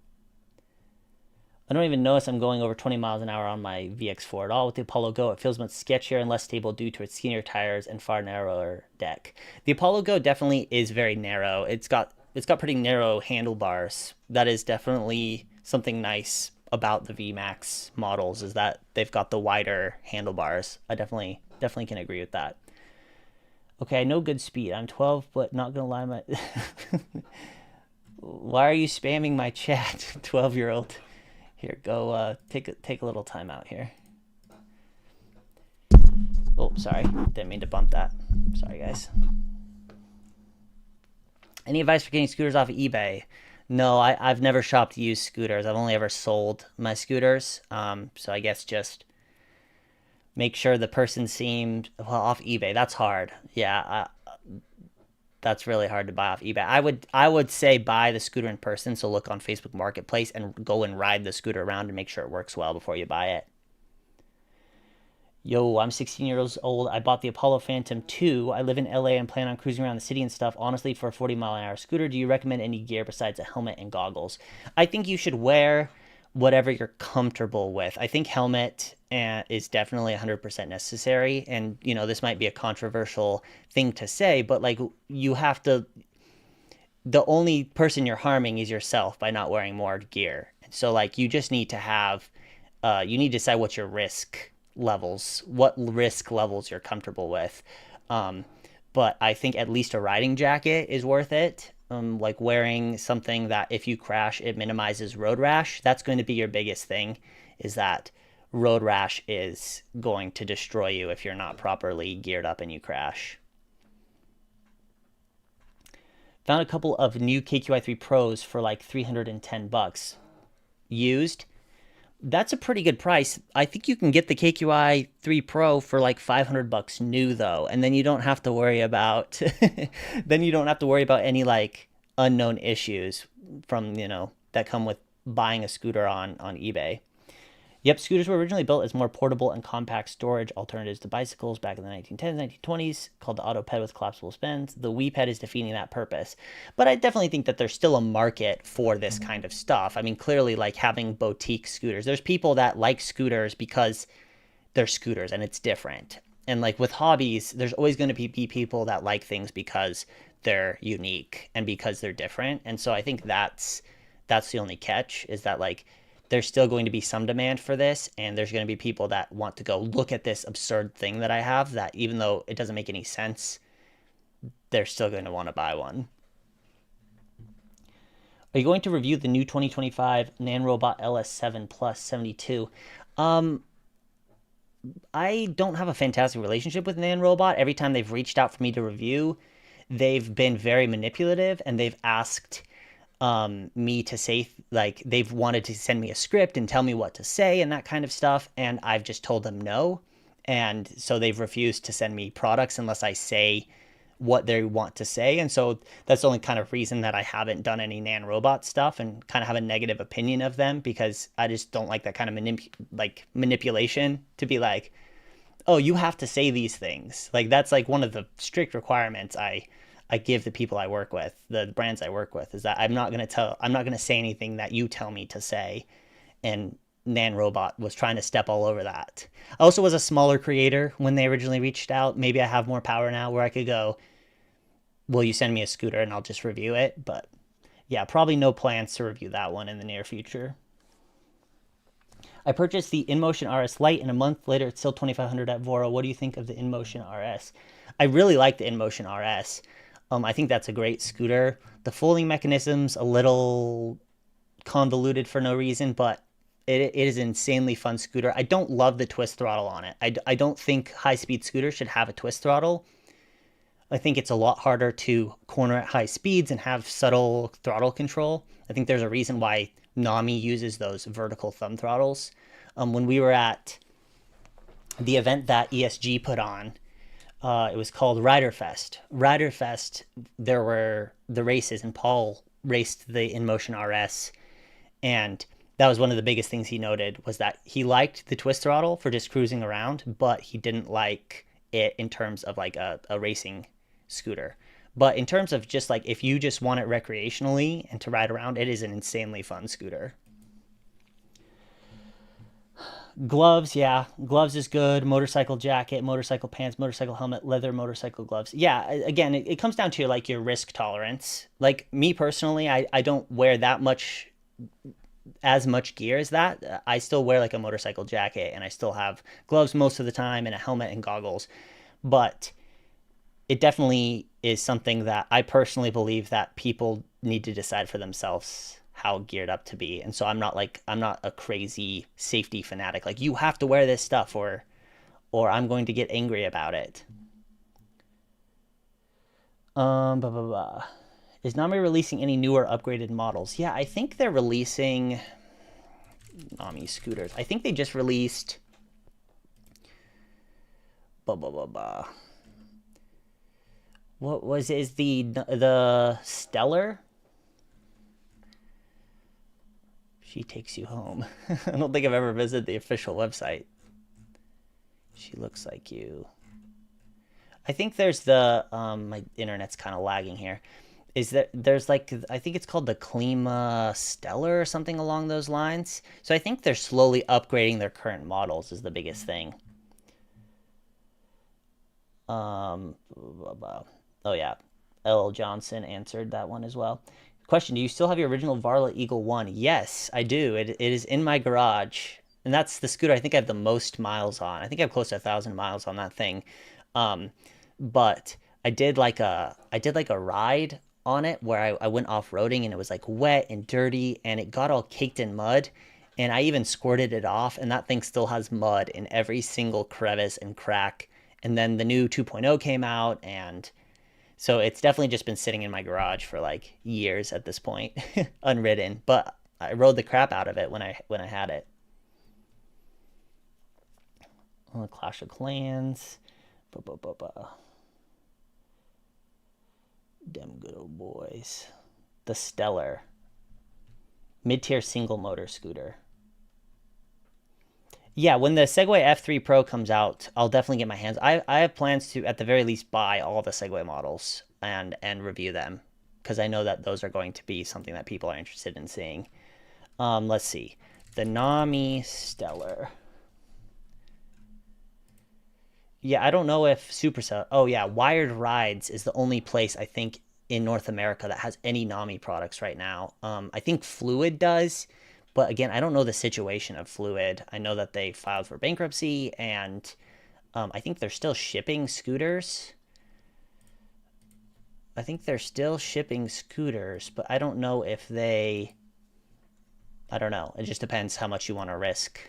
I don't even notice I'm going over 20 miles an hour on my VX4 at all. With the Apollo Go, it feels much sketchier and less stable due to its skinnier tires and far narrower deck. The Apollo Go definitely is very narrow. It's got pretty narrow handlebars. That is definitely something nice about the VMAX models, is that they've got the wider handlebars. I definitely can agree with that. Okay, I know good speed. I'm 12, but not gonna lie, my why are you spamming my chat, 12-year-old? Here, go take a little time out here. Oh, sorry. Didn't mean to bump that. Sorry, guys. Any advice for getting scooters off of eBay? No, I've never shopped used scooters. I've only ever sold my scooters. So I guess just make sure the person seemed well off eBay. That's hard. Yeah, that's really hard to buy off eBay. I would say buy the scooter in person. So look on Facebook Marketplace and go and ride the scooter around and make sure it works well before you buy it. Yo, I'm 16 years old. I bought the Apollo Phantom 2. I live in LA and plan on cruising around the city and stuff. Honestly, for a 40-mile-an-hour scooter, do you recommend any gear besides a helmet and goggles? I think you should wear whatever you're comfortable with. I think helmet is definitely 100% necessary. And, this might be a controversial thing to say, but like you have to, the only person you're harming is yourself by not wearing more gear. So like you just need to have you need to decide what risk levels you're comfortable with. Um, but I think at least a riding jacket is worth it. Like wearing something that if you crash, it minimizes road rash. That's going to be your biggest thing, is that road rash is going to destroy you if you're not properly geared up and you crash. Found a couple of new KQi3 Pros for like 310 bucks used. That's a pretty good price. I think you can get the KQi 3 Pro for like 500 bucks new though, and then you don't have to worry about any like unknown issues from, that come with buying a scooter on eBay. Yep, scooters were originally built as more portable and compact storage alternatives to bicycles back in the 1910s, 1920s, called the Autoped with collapsible spins. The WePed is defeating that purpose. But I definitely think that there's still a market for this kind of stuff. I mean, clearly, like having boutique scooters, there's people that like scooters because they're scooters and it's different. And like with hobbies, there's always going to be people that like things because they're unique and because they're different. And so I think that's the only catch, is that like there's still going to be some demand for this, and there's going to be people that want to go look at this absurd thing that I have, that even though it doesn't make any sense, they're still going to want to buy one. Are you going to review the new 2025 Nanrobot LS7 Plus 72? Um, I don't have a fantastic relationship with Nanrobot. Every time they've reached out for me to review, they've been very manipulative, and they've asked me to say, like, they've wanted to send me a script and tell me what to say and that kind of stuff, and I've just told them no. And so they've refused to send me products unless I say what they want to say. And so that's the only kind of reason that I haven't done any Nanrobot stuff and kind of have a negative opinion of them, because I just don't like that kind of manipulation, to be like, oh, you have to say these things. Like that's like one of the strict requirements I give the people I work with, the brands I work with, is that I'm not going to say anything that you tell me to say. And Nanrobot was trying to step all over that. I also was a smaller creator when they originally reached out. Maybe I have more power now where I could go, will you send me a scooter and I'll just review it? But yeah, probably no plans to review that one in the near future. I purchased the InMotion RS Lite, and a month later it's still 2,500 at Voro. What do you think of the InMotion RS? I really like the InMotion RS. I think that's a great scooter. The folding mechanism's a little convoluted for no reason, but it is an insanely fun scooter. I don't love the twist throttle on it. I don't think high-speed scooters should have a twist throttle. I think it's a lot harder to corner at high speeds and have subtle throttle control. I think there's a reason why Nami uses those vertical thumb throttles. When we were at the event that ESG put on, it was called Rider Fest. Rider Fest, there were the races, and Paul raced the InMotion RS, and that was one of the biggest things he noted, was that he liked the twist throttle for just cruising around, but he didn't like it in terms of like a racing scooter. But in terms of just like if you just want it recreationally and to ride around, it is an insanely fun scooter. Gloves, yeah, gloves is good. Motorcycle jacket, motorcycle pants, motorcycle helmet, leather motorcycle gloves. Yeah, again, it comes down to like your risk tolerance. Like me personally, I don't wear that much, as much gear as that. I still wear like a motorcycle jacket, and I still have gloves most of the time and a helmet and goggles. But it definitely is something that I personally believe that people need to decide for themselves how geared up to be. And so I'm not a crazy safety fanatic. Like you have to wear this stuff or I'm going to get angry about it. Blah, blah, blah. Is Nami releasing any newer upgraded models? Yeah, I think they're releasing Nami scooters. I think they just released blah blah blah blah. What was is the Stellar? She takes you home. I don't think I've ever visited the official website. She looks like you. I think there's the my internet's kind of lagging here. Is that there's like I think it's called the Klima Stellar or something along those lines. So I think they're slowly upgrading their current models is the biggest thing. Oh yeah, L. Johnson answered that one as well. Question: do you still have your original Varla Eagle 1? Yes, I do. It is in my garage, and that's the scooter I think I have the most miles on. I think I have close to 1,000 miles on that thing. Um, but I did like a ride on it where I went off roading and it was like wet and dirty and it got all caked in mud. And I even squirted it off, and that thing still has mud in every single crevice and crack. And then the new 2.0 came out, and so it's definitely just been sitting in my garage for like years at this point, unridden. But I rode the crap out of it when I had it. Oh, Clash of Clans, ba ba ba ba. Them good old boys. The Stellar, mid-tier single motor scooter. Yeah, when the Segway F3 Pro comes out, I'll definitely get my hands. I have plans to at the very least buy all the Segway models and review them because I know that those are going to be something that people are interested in seeing. Let's see, the Nami Stellar. Yeah, I don't know if Supercell. Oh yeah, Wired Rides is the only place I think in North America that has any Nami products right now. I think Fluid does, but again, I don't know the situation of Fluid. I know that they filed for bankruptcy, and I think they're still shipping scooters. I think they're still shipping scooters, but I don't know if they. I don't know. It just depends how much you want to risk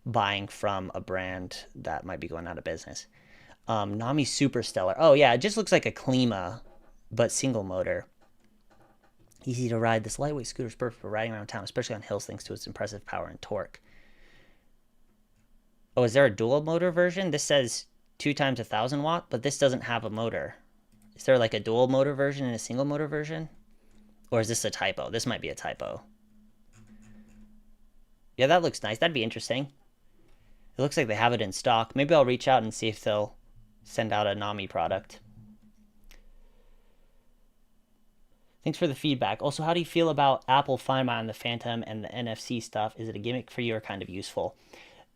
buying from a brand that might be going out of business. Nami Super Stellar. Oh yeah, it just looks like a Klima, but single motor. Easy to ride. This lightweight scooter is perfect for riding around town, especially on hills thanks to its impressive power and torque. Oh, is there a dual motor version? This says 2 times 1,000 watt, but this doesn't have a motor. Is there like a dual motor version and a single motor version? Or is this a typo? This might be a typo. Yeah, that looks nice. That'd be interesting. It looks like they have it in stock. Maybe I'll reach out and see if they'll send out a Nami product. Thanks for the feedback. Also, how do you feel about Apple Find My on the Phantom and the NFC stuff? Is it a gimmick for you or kind of useful?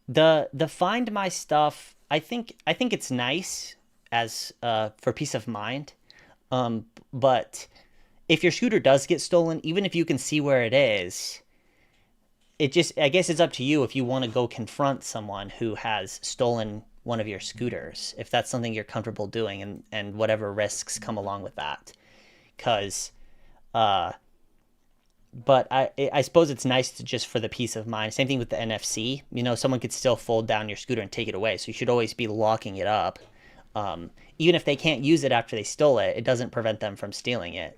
The Find My stuff, I think it's nice as for peace of mind. But if your scooter does get stolen, even if you can see where it is, I guess it's up to you if you want to go confront someone who has stolen one of your scooters, if that's something you're comfortable doing, and whatever risks come along with that. Because, but I suppose it's nice to just for the peace of mind. Same thing with the NFC. Someone could still fold down your scooter and take it away, so you should always be locking it up. Even if they can't use it after they stole it, it doesn't prevent them from stealing it.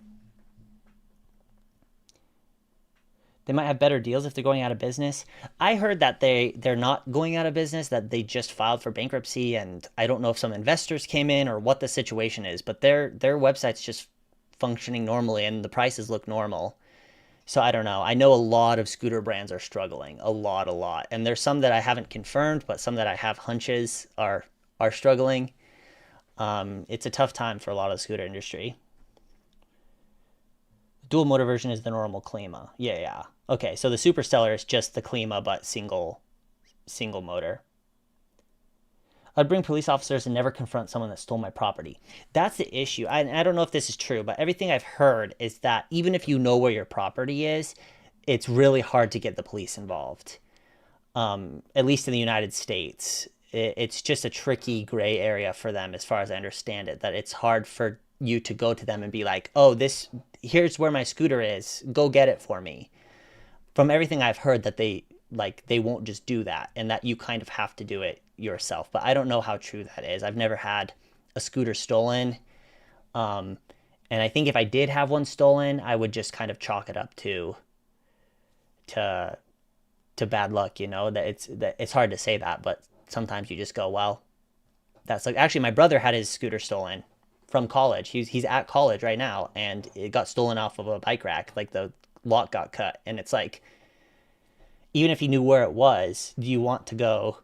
They might have better deals if they're going out of business. I heard that they're not going out of business, that they just filed for bankruptcy, and I don't know if some investors came in or what the situation is, but their website's just functioning normally and the prices look normal. So I don't know. I know a lot of scooter brands are struggling, a lot. And there's some that I haven't confirmed, but some that I have hunches are struggling. It's a tough time for a lot of the scooter industry. Dual motor version is the normal Klima. Yeah. Okay, so the Super Stellar is just the Klima, but single motor. I'd bring police officers and never confront someone that stole my property. That's the issue. I don't know if this is true, but everything I've heard is that even if you know where your property is, it's really hard to get the police involved. At least in the United States. It's just a tricky gray area for them, as far as I understand it, that it's hard for you to go to them and be like, oh, here's where my scooter is. Go get it for me. From everything I've heard, that they won't just do that, and that you kind of have to do it yourself. But I don't know how true that is. I've never had a scooter stolen. And I think if I did have one stolen, I would just kind of chalk it up to to bad luck, you know, that it's hard to say that, but sometimes you just go, well, that's like actually my brother had his scooter stolen from college. He's at college right now and it got stolen off of a bike rack. Like the lock got cut and it's like even if you knew where it was, do you want to go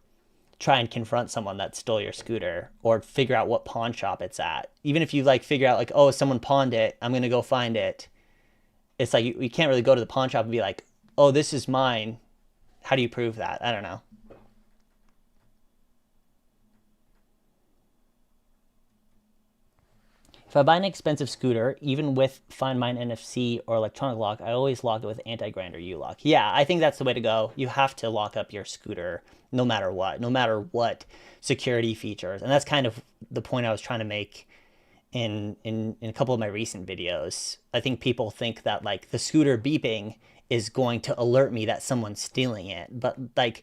try and confront someone that stole your scooter or figure out what pawn shop it's at? Even if you like figure out like, oh, someone pawned it, I'm going to go find it. It's like you can't really go to the pawn shop and be like, oh, this is mine. How do you prove that? I don't know. If I buy an expensive scooter, even with Find Mine NFC or electronic lock, I always lock it with anti-grinder U-lock. Yeah, I think that's the way to go. You have to lock up your scooter no matter what security features. And that's kind of the point I was trying to make in a couple of my recent videos. I think people think that like the scooter beeping is going to alert me that someone's stealing it. But like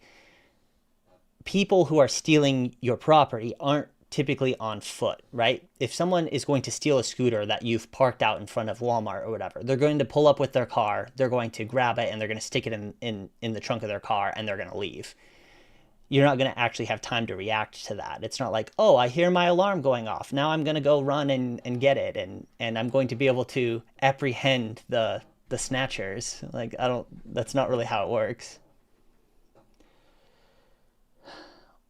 people who are stealing your property aren't typically on foot, right? If someone is going to steal a scooter that you've parked out in front of Walmart or whatever, they're going to pull up with their car, they're going to grab it and they're going to stick it in the trunk of their car and they're going to leave. You're not going to actually have time to react to that. It's not like, oh, I hear my alarm going off. Now I'm going to go run and get it. And I'm going to be able to apprehend the snatchers. Like, I don't, that's not really how it works.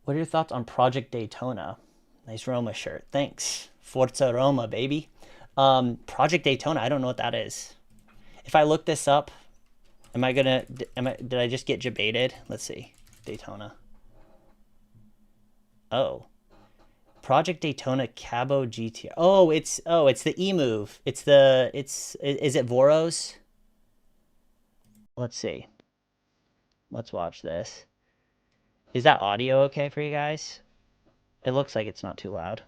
What are your thoughts on Project Daytona? Nice Roma shirt. Thanks. Forza Roma, baby. Project Daytona, I don't know what that is. If I look this up, did I just get jebaited? Let's see. Daytona. Oh. Project Daytona Cabo GTR. Oh, it's the Emove. Is it Voros? Let's see. Let's watch this. Is that audio okay for you guys? It looks like it's not too loud.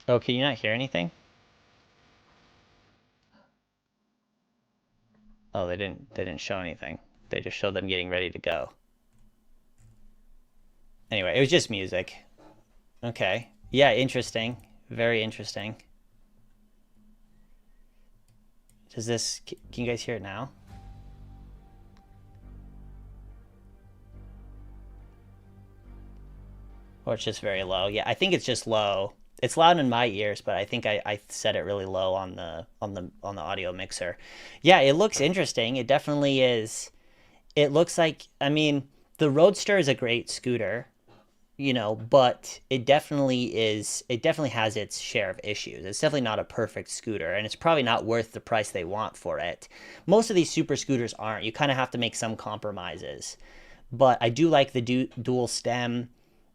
Oh, can you not hear anything? Oh, they didn't show anything. They just showed them getting ready to go. Anyway, it was just music. Okay. Yeah, interesting. Very interesting. Can you guys hear it now? Or it's just very low. Yeah, I think it's just low. It's loud in my ears, but I think I set it really low on the audio mixer. Yeah, it looks interesting. It definitely is. It looks like I mean, the Roadster is a great scooter, you know, but it definitely has its share of issues. It's definitely not a perfect scooter, and it's probably not worth the price they want for it. Most of these super scooters aren't. You kind of have to make some compromises. But I do like the dual stem,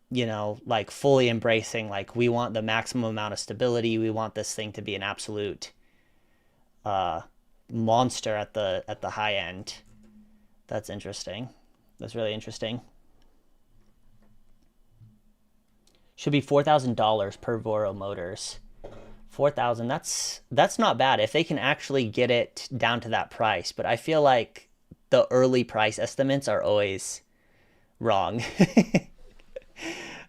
you know, like fully embracing like we want the maximum amount of stability. We want this thing to be an absolute uh monster at the high end. That's interesting. That's really interesting. Should be $4,000 per Voro Motors. 4,000. That's not bad if they can actually get it down to that price. But I feel like the early price estimates are always wrong.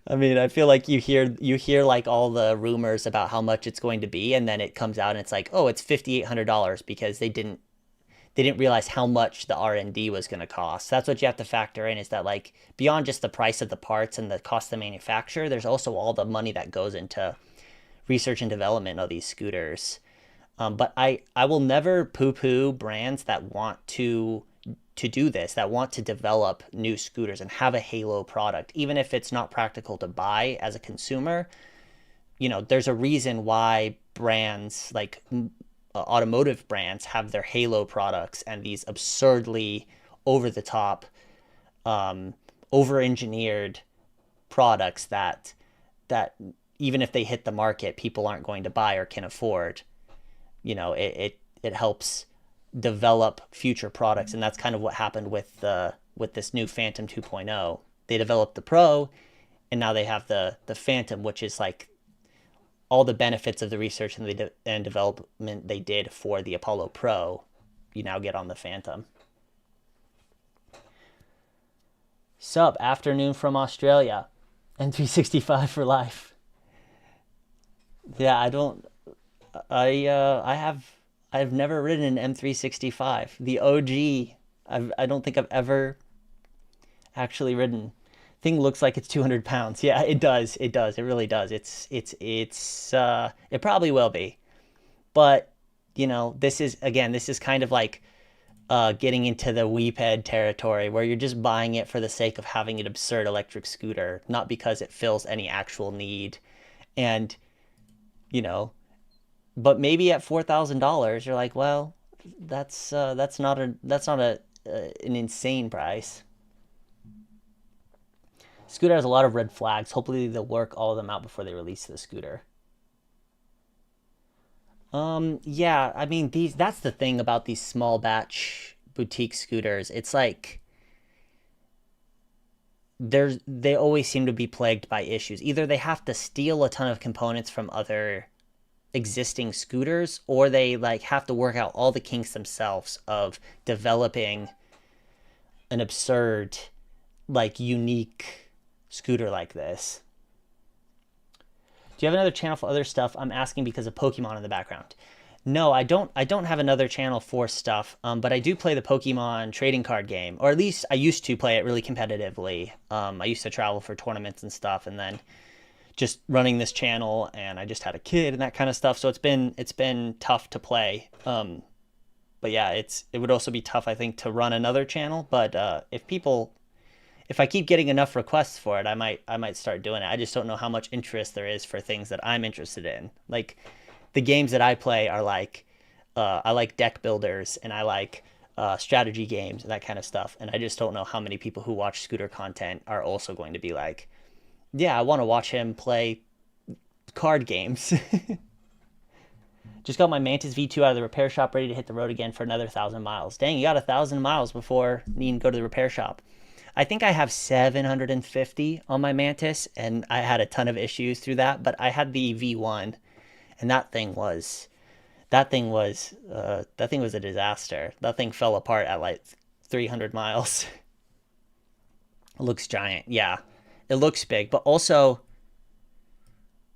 I mean, I feel like you hear like all the rumors about how much it's going to be, and then it comes out and it's like, oh, it's $5,800 because they didn't realize how much the R&D was going to cost. That's what you have to factor in is that like beyond just the price of the parts and the cost of manufacture, there's also all the money that goes into research and development of these scooters. But I will never poo-poo brands that want to do this, that want to develop new scooters and have a halo product, even if it's not practical to buy as a consumer. You know, there's a reason why brands like automotive brands have their halo products and these absurdly over the top, over engineered products that even if they hit the market, people aren't going to buy or can afford. it helps develop future products, and that's kind of what happened with this new Phantom 2.0. They developed the Pro, and now they have the Phantom, which is like all the benefits of the research and development they did for the Apollo Pro. You now get on the Phantom. Sub afternoon from Australia, M365 for life. Yeah, I don't. I've never ridden an M365. The OG. I don't think I've ever actually ridden. Thing looks like it's 200 pounds. Yeah, it does. It does. It really does. It probably will be. But, this is kind of like getting into the weeped territory where you're just buying it for the sake of having an absurd electric scooter, not because it fills any actual need. And, you know, but maybe at $4,000, you're like, well, that's not an insane price. Scooter has a lot of red flags. Hopefully, they'll work all of them out before they release the scooter. Yeah, I mean these. That's the thing about these small batch boutique scooters. It's like they always seem to be plagued by issues. Either they have to steal a ton of components from other existing scooters, or they like have to work out all the kinks themselves of developing an absurd, like unique scooter like this. Do you have another channel for other stuff? I'm asking because of Pokemon in the background. No, I don't. I don't have another channel for stuff, but I do play the Pokemon trading card game, or at least I used to play it really competitively. I used to travel for tournaments and stuff, and then just running this channel, and I just had a kid and that kind of stuff. So it's been tough to play. But yeah, it would also be tough, I think, to run another channel. But if I keep getting enough requests for it, I might start doing it. I just don't know how much interest there is for things that I'm interested in. Like the games that I play are like I like deck builders, and I like strategy games and that kind of stuff. And I just don't know how many people who watch scooter content are also going to be like, yeah, I want to watch him play card games. Just got my Mantis V2 out of the repair shop, ready to hit the road again for another 1,000 miles. Dang, you got 1,000 miles before needing to go to the repair shop. I think I have 750 on my Mantis, and I had a ton of issues through that. But I had the V1, and that thing was a disaster. That thing fell apart at like 300 miles. It looks giant, yeah. It looks big, but also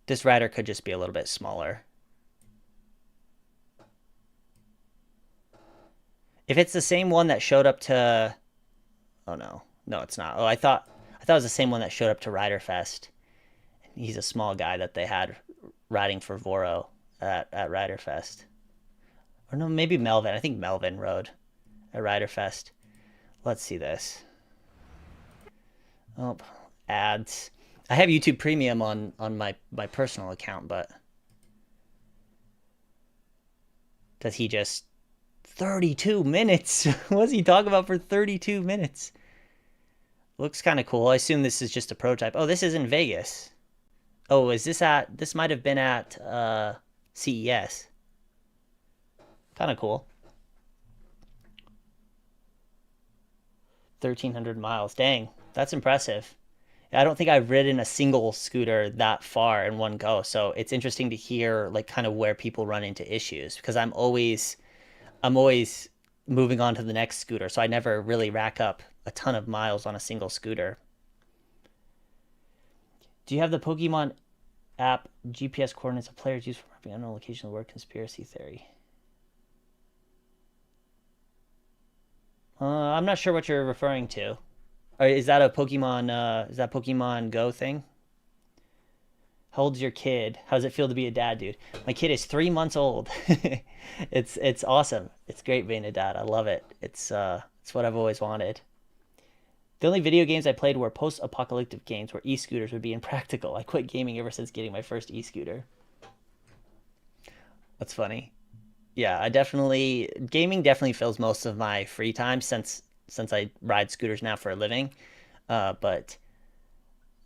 this rider could just be a little bit smaller. If it's the same one that showed up to, oh no, no, it's not. Oh, I thought it was the same one that showed up to Rider Fest. He's a small guy that they had riding for Voro at Rider Fest. Or no, maybe Melvin. I think Melvin rode at Rider Fest. Let's see this. Oh, ads. I have YouTube Premium on my personal account, but does he just 32 minutes? What's he talking about for 32 minutes? Looks kind of cool. I assume this is just a prototype. Oh, this is in Vegas. Oh, this might have been at CES. Kind of cool. 1,300 miles. Dang, that's impressive. I don't think I've ridden a single scooter that far in one go, so it's interesting to hear like kind of where people run into issues because I'm always moving on to the next scooter, so I never really rack up a ton of miles on a single scooter. Do you have the Pokemon app GPS coordinates of players use for mapping unknown location of the word conspiracy theory? I'm not sure what you're referring to. Or is that a Pokemon? Is that Pokemon Go thing? How old's your kid? How does it feel to be a dad, dude? My kid is 3 months old. It's awesome. It's great being a dad. I love it. It's what I've always wanted. The only video games I played were post-apocalyptic games where e-scooters would be impractical. I quit gaming ever since getting my first e-scooter. That's funny. Yeah, gaming definitely fills most of my free time since I ride scooters now for a living. But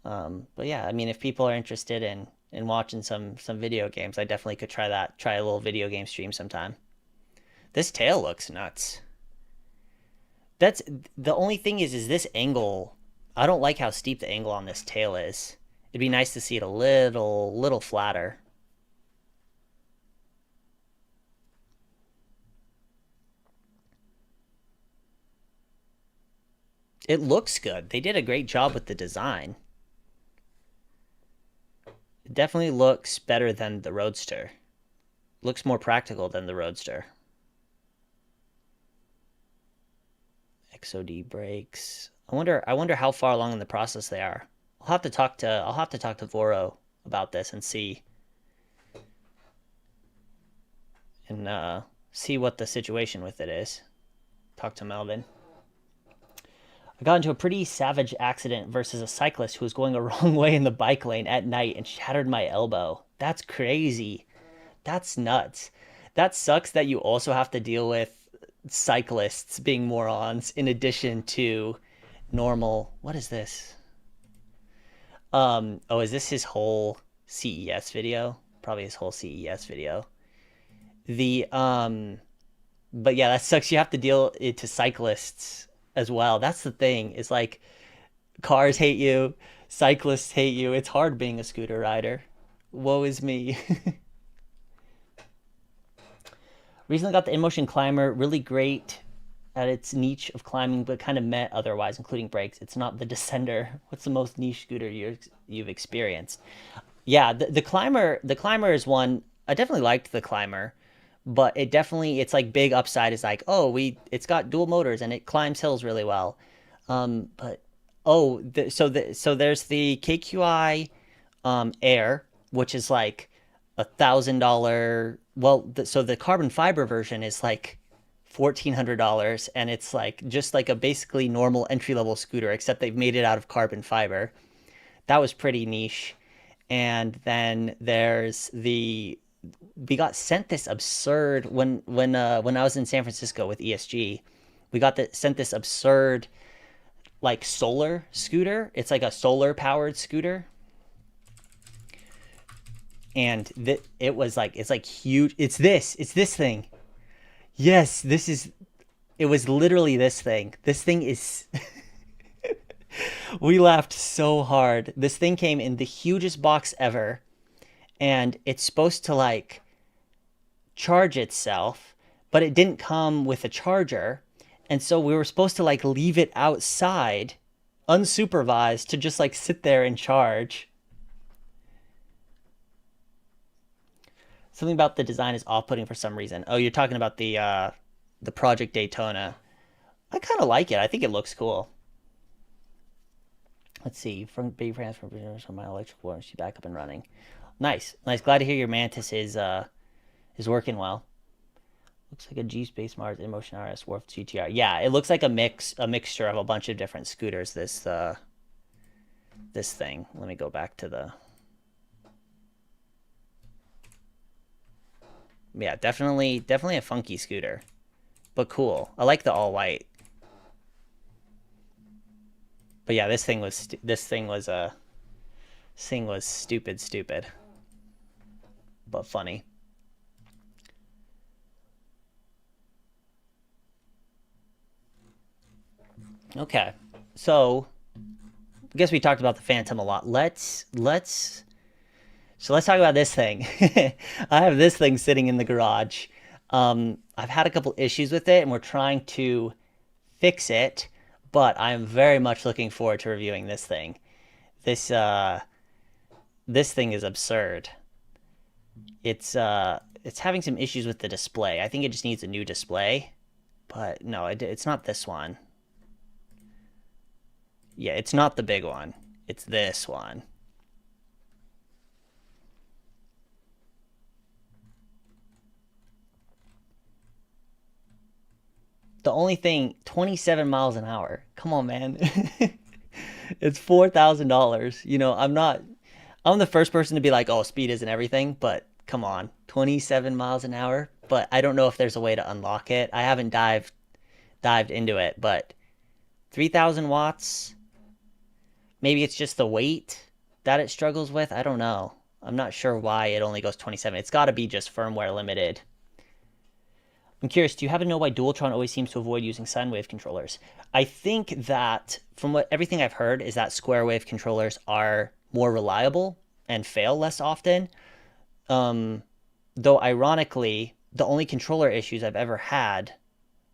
yeah, I mean, if people are interested in and watching some video games. I definitely could try that. Try a little video game stream sometime. This tail looks nuts. That's the only thing is this angle. I don't like how steep the angle on this tail is. It'd be nice to see it a little flatter. It looks good. They did a great job with the design. It definitely looks better than the Roadster. Looks more practical than the Roadster. XOD brakes. I wonder how far along in the process they are. I'll have to talk to Voro about this and see see what the situation with it is. Talk to Melvin. I got into a pretty savage accident versus a cyclist who was going a wrong way in the bike lane at night and shattered my elbow. That's crazy. That's nuts. That sucks that you also have to deal with cyclists being morons in addition to normal. What is this? Oh, is this his whole CES video? Probably his whole CES video. But yeah, that sucks. You have to deal it to cyclists as well. That's the thing. Is like cars hate you, cyclists hate you. It's hard being a scooter rider. Woe is me. Recently got the InMotion Climber, really great at its niche of climbing, but kind of met otherwise, including brakes. It's not the Descender. What's the most niche scooter you've experienced? Yeah, the Climber is one. I definitely liked the Climber, but it's like big upside is like, oh, it's got dual motors and it climbs hills really well. But oh, so there's the KQI Air, which is like $1,000. Well, so the carbon fiber version is like $1,400, and it's like just like a basically normal entry level scooter, except they've made it out of carbon fiber. That was pretty niche. And then we got sent this absurd when I was in San Francisco with ESG. We got sent this absurd like solar scooter. It's like a solar powered scooter. And it's like huge. It's this thing. Yes, it was literally this thing. This thing is, we laughed so hard. This thing came in the hugest box ever, and it's supposed to like charge itself, but it didn't come with a charger. And so we were supposed to like leave it outside, unsupervised, to just like sit there and charge. Something about the design is off-putting for some reason. Oh, you're talking about the Project Daytona. I kind of like it. I think it looks cool. Let's see. From big France from my electric warranty back up and running. Nice. Glad to hear your Mantis is working well. Looks like a G Space Mars InMotion RS Wharf GTR. Yeah, it looks like a mixture of a bunch of different scooters. This thing. Let me go back to the. Yeah, definitely a funky scooter, but cool. I like the all white. But yeah, this thing was stupid, but funny. Okay, so I guess we talked about the Phantom a lot. So let's talk about this thing. I have this thing sitting in the garage. I've had a couple issues with it, and we're trying to fix it, but I'm very much looking forward to reviewing this thing. This thing is absurd. It's having some issues with the display. I think it just needs a new display, but no, it's not this one. Yeah, it's not the big one. It's this one. The only thing, 27 miles an hour. Come on, man. It's $4,000. You know, I'm the first person to be like, oh, speed isn't everything, but come on, 27 miles an hour. But I don't know if there's a way to unlock it. I haven't dived into it, but 3,000 watts. Maybe it's just the weight that it struggles with. I don't know. I'm not sure why it only goes 27. It's got to be just firmware limited. I'm curious, do you happen to know why Dualtron always seems to avoid using sine wave controllers? I think that from what everything I've heard is that square wave controllers are more reliable and fail less often. Though ironically, the only controller issues I've ever had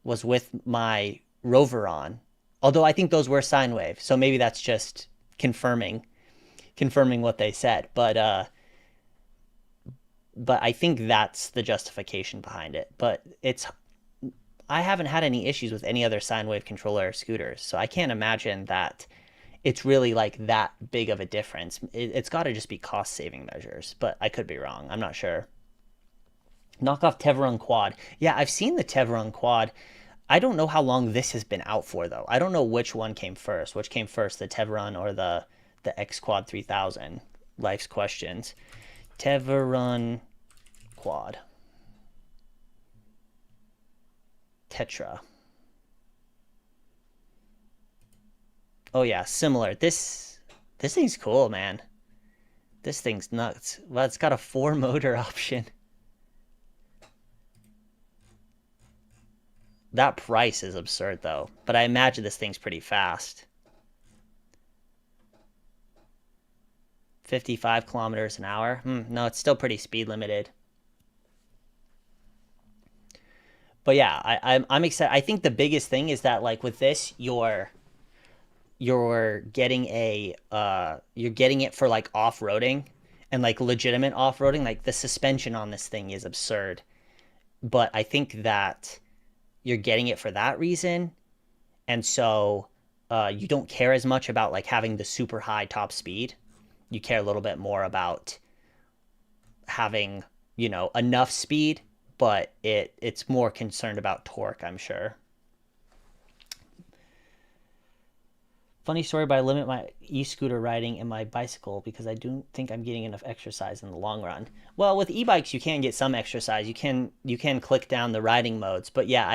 was with my Roveron. Although I think those were sine wave, so maybe that's just confirming what they said. But I think that's the justification behind it. But it's I haven't had any issues with any other sine wave controller scooters, so I can't imagine that it's really like that big of a difference. It's got to just be cost saving measures, but I could be wrong. I'm not sure. Knock off Teveron Quad. Yeah, I've seen the Teveron Quad. I don't know how long this has been out for though. I don't know which one came first. Which came first, the Teveron or the X Quad 3000? Life's questions. Teveron Quad. Tetra. Oh yeah, similar. This thing's cool, man. This thing's nuts. Well, it's got a 4-motor option. That price is absurd though, but I imagine this thing's pretty fast. 55 kilometers an hour. No, it's still pretty speed limited. But yeah, I'm excited. I think the biggest thing is that like with this, you're getting you're getting it for like off-roading and like legitimate off-roading. Like the suspension on this thing is absurd. But I think that you're getting it for that reason. And so you don't care as much about like having the super high top speed. You care a little bit more about having, enough speed, but it's more concerned about torque, I'm sure. Funny story, but I limit my e-scooter riding and my bicycle because I don't think I'm getting enough exercise in the long run. Well, with e-bikes, you can get some exercise. You can click down the riding modes, but yeah,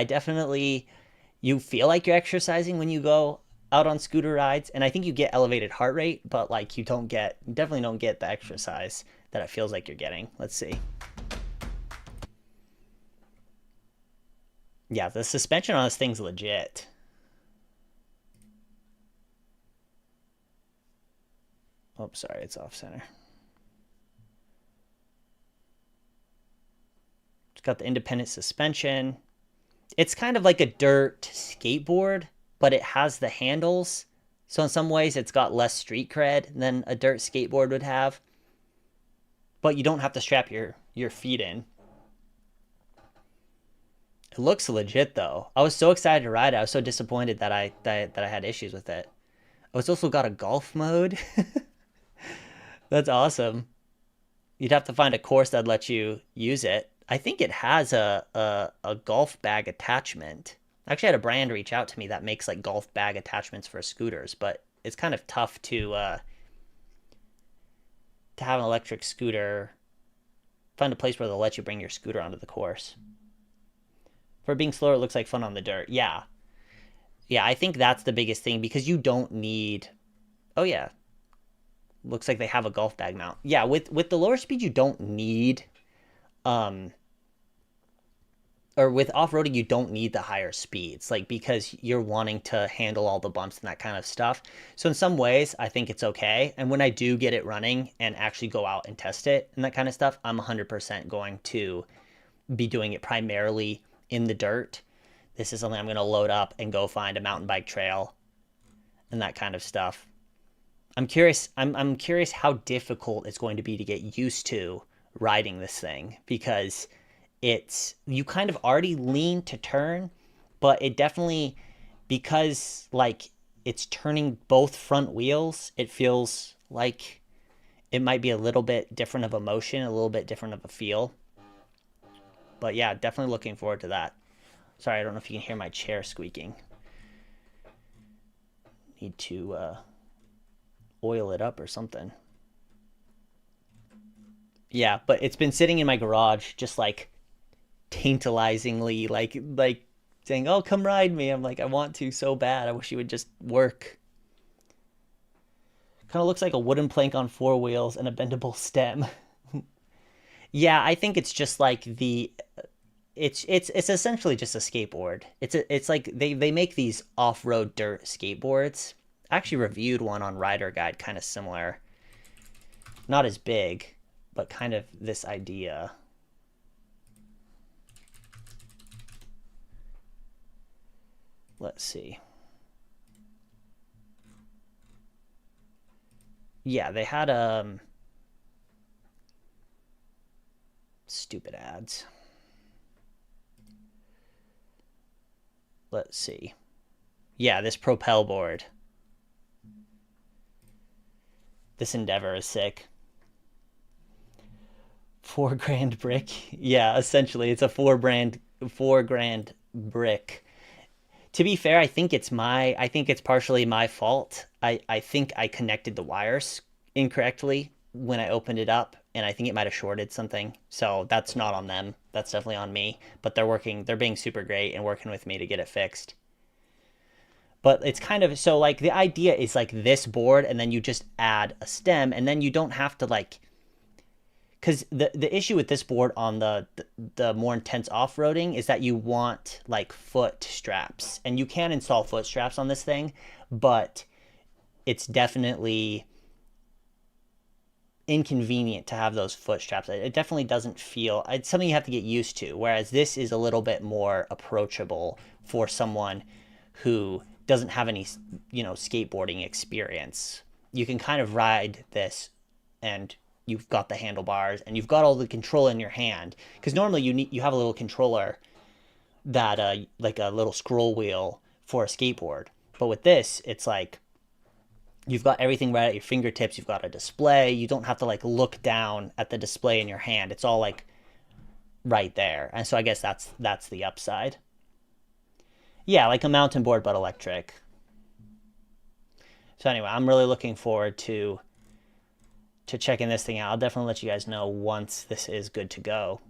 you feel like you're exercising when you go out on scooter rides, and I think you get elevated heart rate, but like you definitely don't get the exercise that it feels like you're getting. Let's see. Yeah, the suspension on this thing's legit. Oh, sorry, it's off center. It's got the independent suspension. It's kind of like a dirt skateboard, but it has the handles. So in some ways, it's got less street cred than a dirt skateboard would have. But you don't have to strap your feet in. It looks legit though. I was so excited to ride it. I was so disappointed that I had issues with it. Oh, it's also got a golf mode. That's awesome. You'd have to find a course that'd let you use it. I think it has a golf bag attachment. I actually had a brand reach out to me that makes like golf bag attachments for scooters, but it's kind of tough to have an electric scooter. Find a place where they'll let you bring your scooter onto the course. For being slower, it looks like fun on the dirt. Yeah. Yeah, I think that's the biggest thing because you don't need... Oh, yeah. Looks like they have a golf bag mount. Yeah, with the lower speed, you don't need... Or with off-roading, you don't need the higher speeds, like because you're wanting to handle all the bumps and that kind of stuff. So in some ways, I think it's okay. And when I do get it running and actually go out and test it and that kind of stuff, I'm 100% going to be doing it primarily in the dirt. This is something I'm going to load up and go find a mountain bike trail and that kind of stuff. I'm curious how difficult it's going to be to get used to riding this thing because you kind of already lean to turn, but it definitely, because like it's turning both front wheels, it feels like it might be a little bit different of a motion, a little bit different of a feel. But yeah, definitely looking forward to that. Sorry, I don't know if you can hear my chair squeaking. Need to oil it up or something. Yeah, but it's been sitting in my garage just like tantalizingly like saying, "Oh, come ride me." I'm like, I want to so bad. I wish you would just work. Kind of looks like a wooden plank on 4 wheels and a bendable stem. Yeah, I think it's just like the it's essentially just a skateboard. It's like they make these off-road dirt skateboards. I actually reviewed one on Rider Guide, kind of similar. Not as big, but kind of this idea. Let's see. Yeah, they had stupid ads. Let's see. Yeah, this Propel board. This Endeavor is sick. 4 grand brick. Yeah, essentially, it's a 4 grand brick. To be fair, I think it's partially my fault. I think I connected the wires incorrectly when I opened it up, and I think it might have shorted something. So that's not on them. That's definitely on me. But they're being super great and working with me to get it fixed. But it's kind of so like the idea is like this board, and then you just add a stem, and then you don't have to like because the issue with this board on the more intense off-roading is that you want like foot straps, and you can install foot straps on this thing, but it's definitely inconvenient to have those foot straps. It definitely doesn't feel, it's something you have to get used to, whereas this is a little bit more approachable for someone who doesn't have any skateboarding experience. You can kind of ride this, and you've got the handlebars and you've got all the control in your hand, because normally you have a little controller that like a little scroll wheel for a skateboard, but with this it's like you've got everything right at your fingertips. You've got a display. You don't have to like look down at the display in your hand. It's all like right there. And so I guess that's the upside. Yeah, like a mountain board but electric. So anyway, I'm really looking forward to checking this thing out. I'll definitely let you guys know once this is good to go.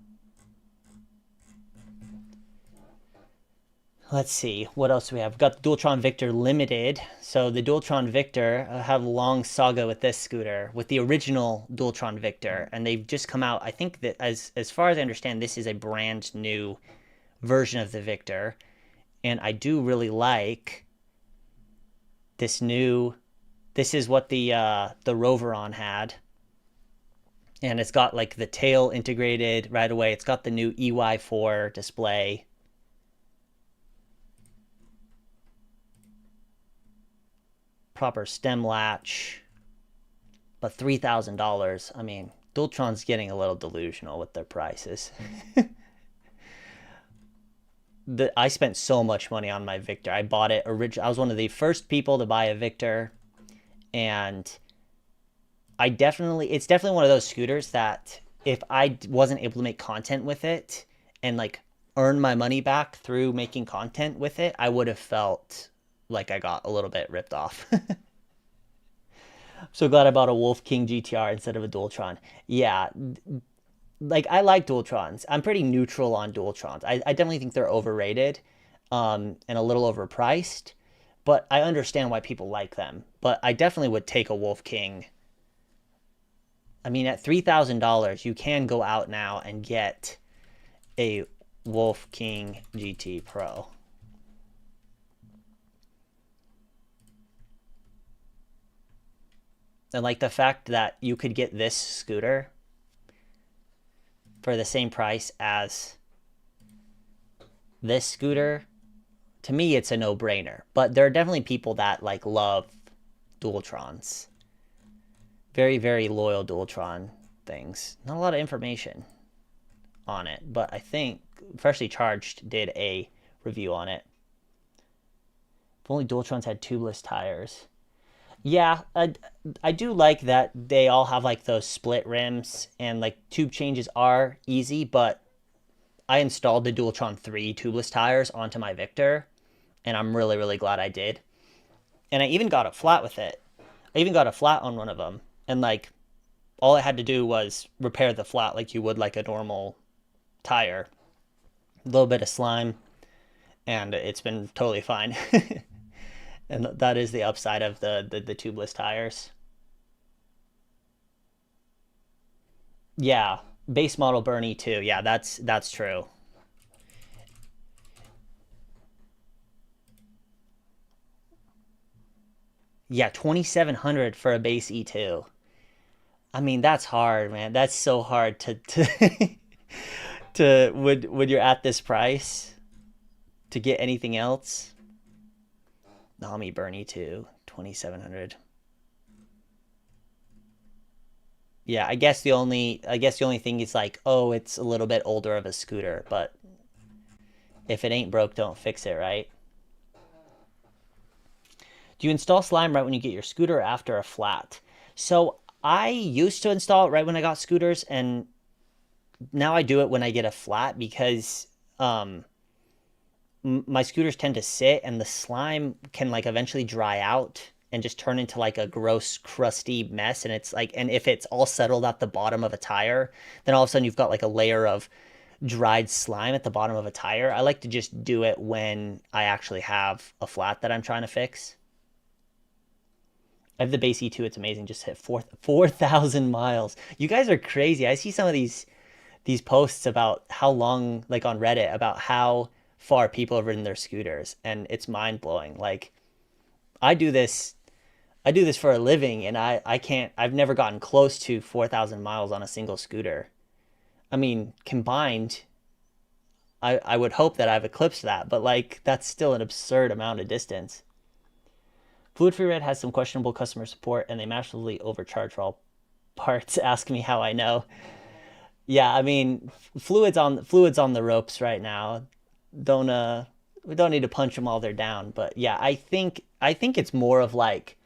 Let's see, what else do we have? We've got the Dualtron Victor Limited. So the Dualtron Victor had a long saga with this scooter, with the original Dualtron Victor, and they've just come out. I think that as far as I understand, this is a brand new version of the Victor, and I do really like this new. This is what the Roveron had, and it's got like the tail integrated right away. It's got the new EY4 display. Proper stem latch, but $3,000. I mean, Dualtron's getting a little delusional with their prices. I spent so much money on my Victor. I bought it original. I was one of the first people to buy a Victor, and it's definitely one of those scooters that if I wasn't able to make content with it and like earn my money back through making content with it, I would have felt like I got a little bit ripped off. So glad I bought a Wolf King GTR instead of a Dualtron. Yeah, like I like Dualtrons. I'm pretty neutral on Dualtrons. I definitely think they're overrated, and a little overpriced, but I understand why people like them. But I definitely would take a Wolf King. I mean, at $3,000, you can go out now and get a Wolf King GT Pro. And like the fact that you could get this scooter for the same price as this scooter, to me it's a no-brainer. But there are definitely people that like love Dualtrons. Very, very loyal Dualtron things. Not a lot of information on it, but I think Freshly Charged did a review on it. If only Dualtrons had tubeless tires. Yeah, I do like that they all have like those split rims, and like tube changes are easy, but I installed the Dualtron 3 tubeless tires onto my Victor, and I'm really, really glad I did. And I even got a flat with it. I even got a flat on one of them, and like all I had to do was repair the flat like you would like a normal tire. A little bit of slime, and it's been totally fine. And that is the upside of the tubeless tires. Yeah, Base model Bernie too. Yeah, that's true. Yeah, 2700 for a base E2. I mean, that's hard, man. That's so hard to to would you're at this price to get anything else? Nami Bernie too, 2700. Yeah, I guess the only thing is like, oh, it's a little bit older of a scooter, but if it ain't broke, don't fix it, right? Do you install slime right when you get your scooter or after a flat? So I used to install it right when I got scooters, and now I do it when I get a flat because um, my scooters tend to sit, and the slime can like eventually dry out and just turn into like a gross, crusty mess. And it's like, and if it's all settled at the bottom of a tire, then all of a sudden you've got like a layer of dried slime at the bottom of a tire. I like to just do it when I actually have a flat that I'm trying to fix. I have the base E2. It's amazing. Just hit 4,000 miles. You guys are crazy. I see some of these posts about how long, like on Reddit, about how far people have ridden their scooters, and it's mind blowing. Like I do this, I do this for a living, and I can't. I've never gotten close to 4,000 miles on a single scooter. I mean, combined, I would hope that I've eclipsed that, but like that's still an absurd amount of distance. Fluid Free Red has some questionable customer support, and they massively overcharge for all parts. Ask me how I know. Yeah, I mean, fluids on the ropes right now. Don't we don't need to punch them while they're down, but yeah, I think it's more of like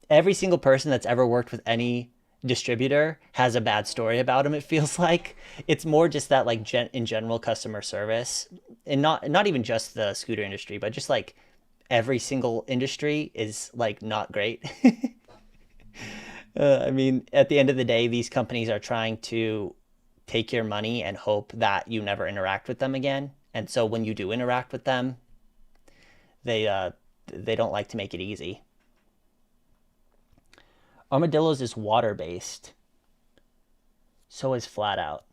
every single person that's ever worked with any distributor has a bad story about them. It feels like it's more just that like in general customer service, and not even just the scooter industry, but just like every single industry is like not great. I mean, at the end of the day, these companies are trying to take your money and hope that you never interact with them again. And so when you do interact with them, they don't like to make it easy. Armadillos is water based. So is Flat Out.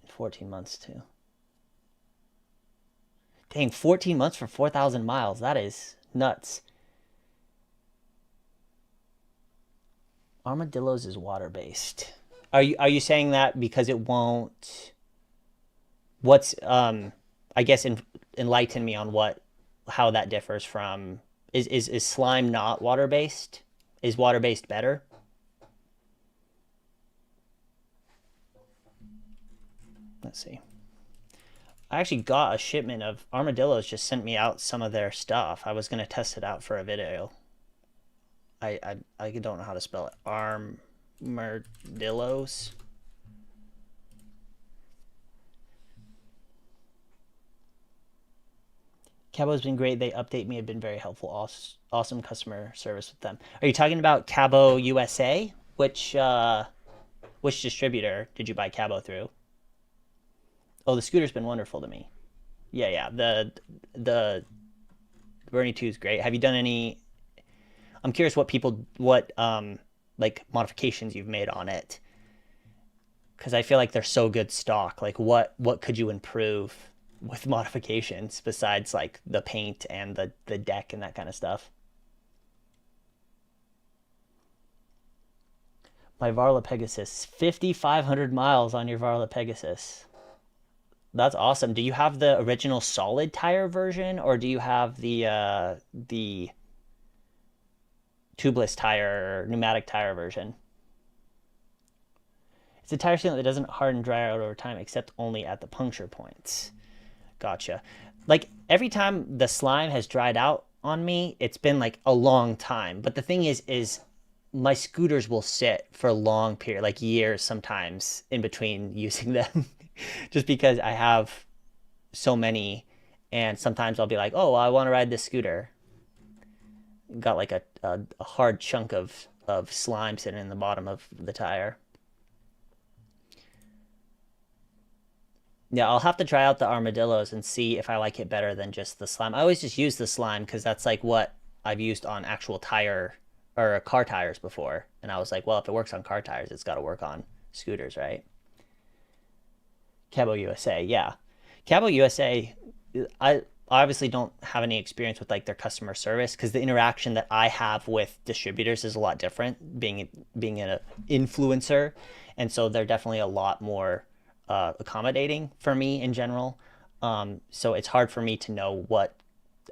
14 months too. Dang, 14 months for 4,000 miles. That is nuts. Armadillos is water based. Are you saying that because it won't? What's I guess enlighten me on what how that differs from is slime not water based? Is water based better? Let's see. I actually got a shipment of Armadillos. Just sent me out some of their stuff. I was gonna test it out for a video. I don't know how to spell it. Armadillos. Cabo's been great. They update me. Have been very helpful. Awesome customer service with them. Are you talking about Cabo USA? Which distributor did you buy Cabo through? Oh, the scooter's been wonderful to me. Yeah, yeah. The Bernie 2 is great. Have you done any? I'm curious what like modifications you've made on it, because I feel like they're so good stock. Like what could you improve with modifications besides like the paint and the deck and that kind of stuff? My Varla Pegasus, 5,500 miles on your Varla Pegasus. That's awesome. Do you have the original solid tire version, or do you have the tubeless tire, pneumatic tire version? It's a tire sealant that doesn't harden dry out over time, except only at the puncture points. Gotcha. Like every time the slime has dried out on me, it's been like a long time. But the thing is my scooters will sit for a long period, like years sometimes in between using them, just because I have so many. And sometimes I'll be like, oh, well, I want to ride this scooter. Got like a hard chunk of slime sitting in the bottom of the tire. Yeah, I'll have to try out the armadillos and see if I like it better than just the slime. I always just use the slime because that's like what I've used on actual tire or car tires before. And I was like, well, if it works on car tires, it's got to work on scooters, right? Cabo USA, yeah. Cabo USA, I obviously don't have any experience with like their customer service because the interaction that I have with distributors is a lot different, being an influencer, and so they're definitely a lot more accommodating for me in general. So it's hard for me to know what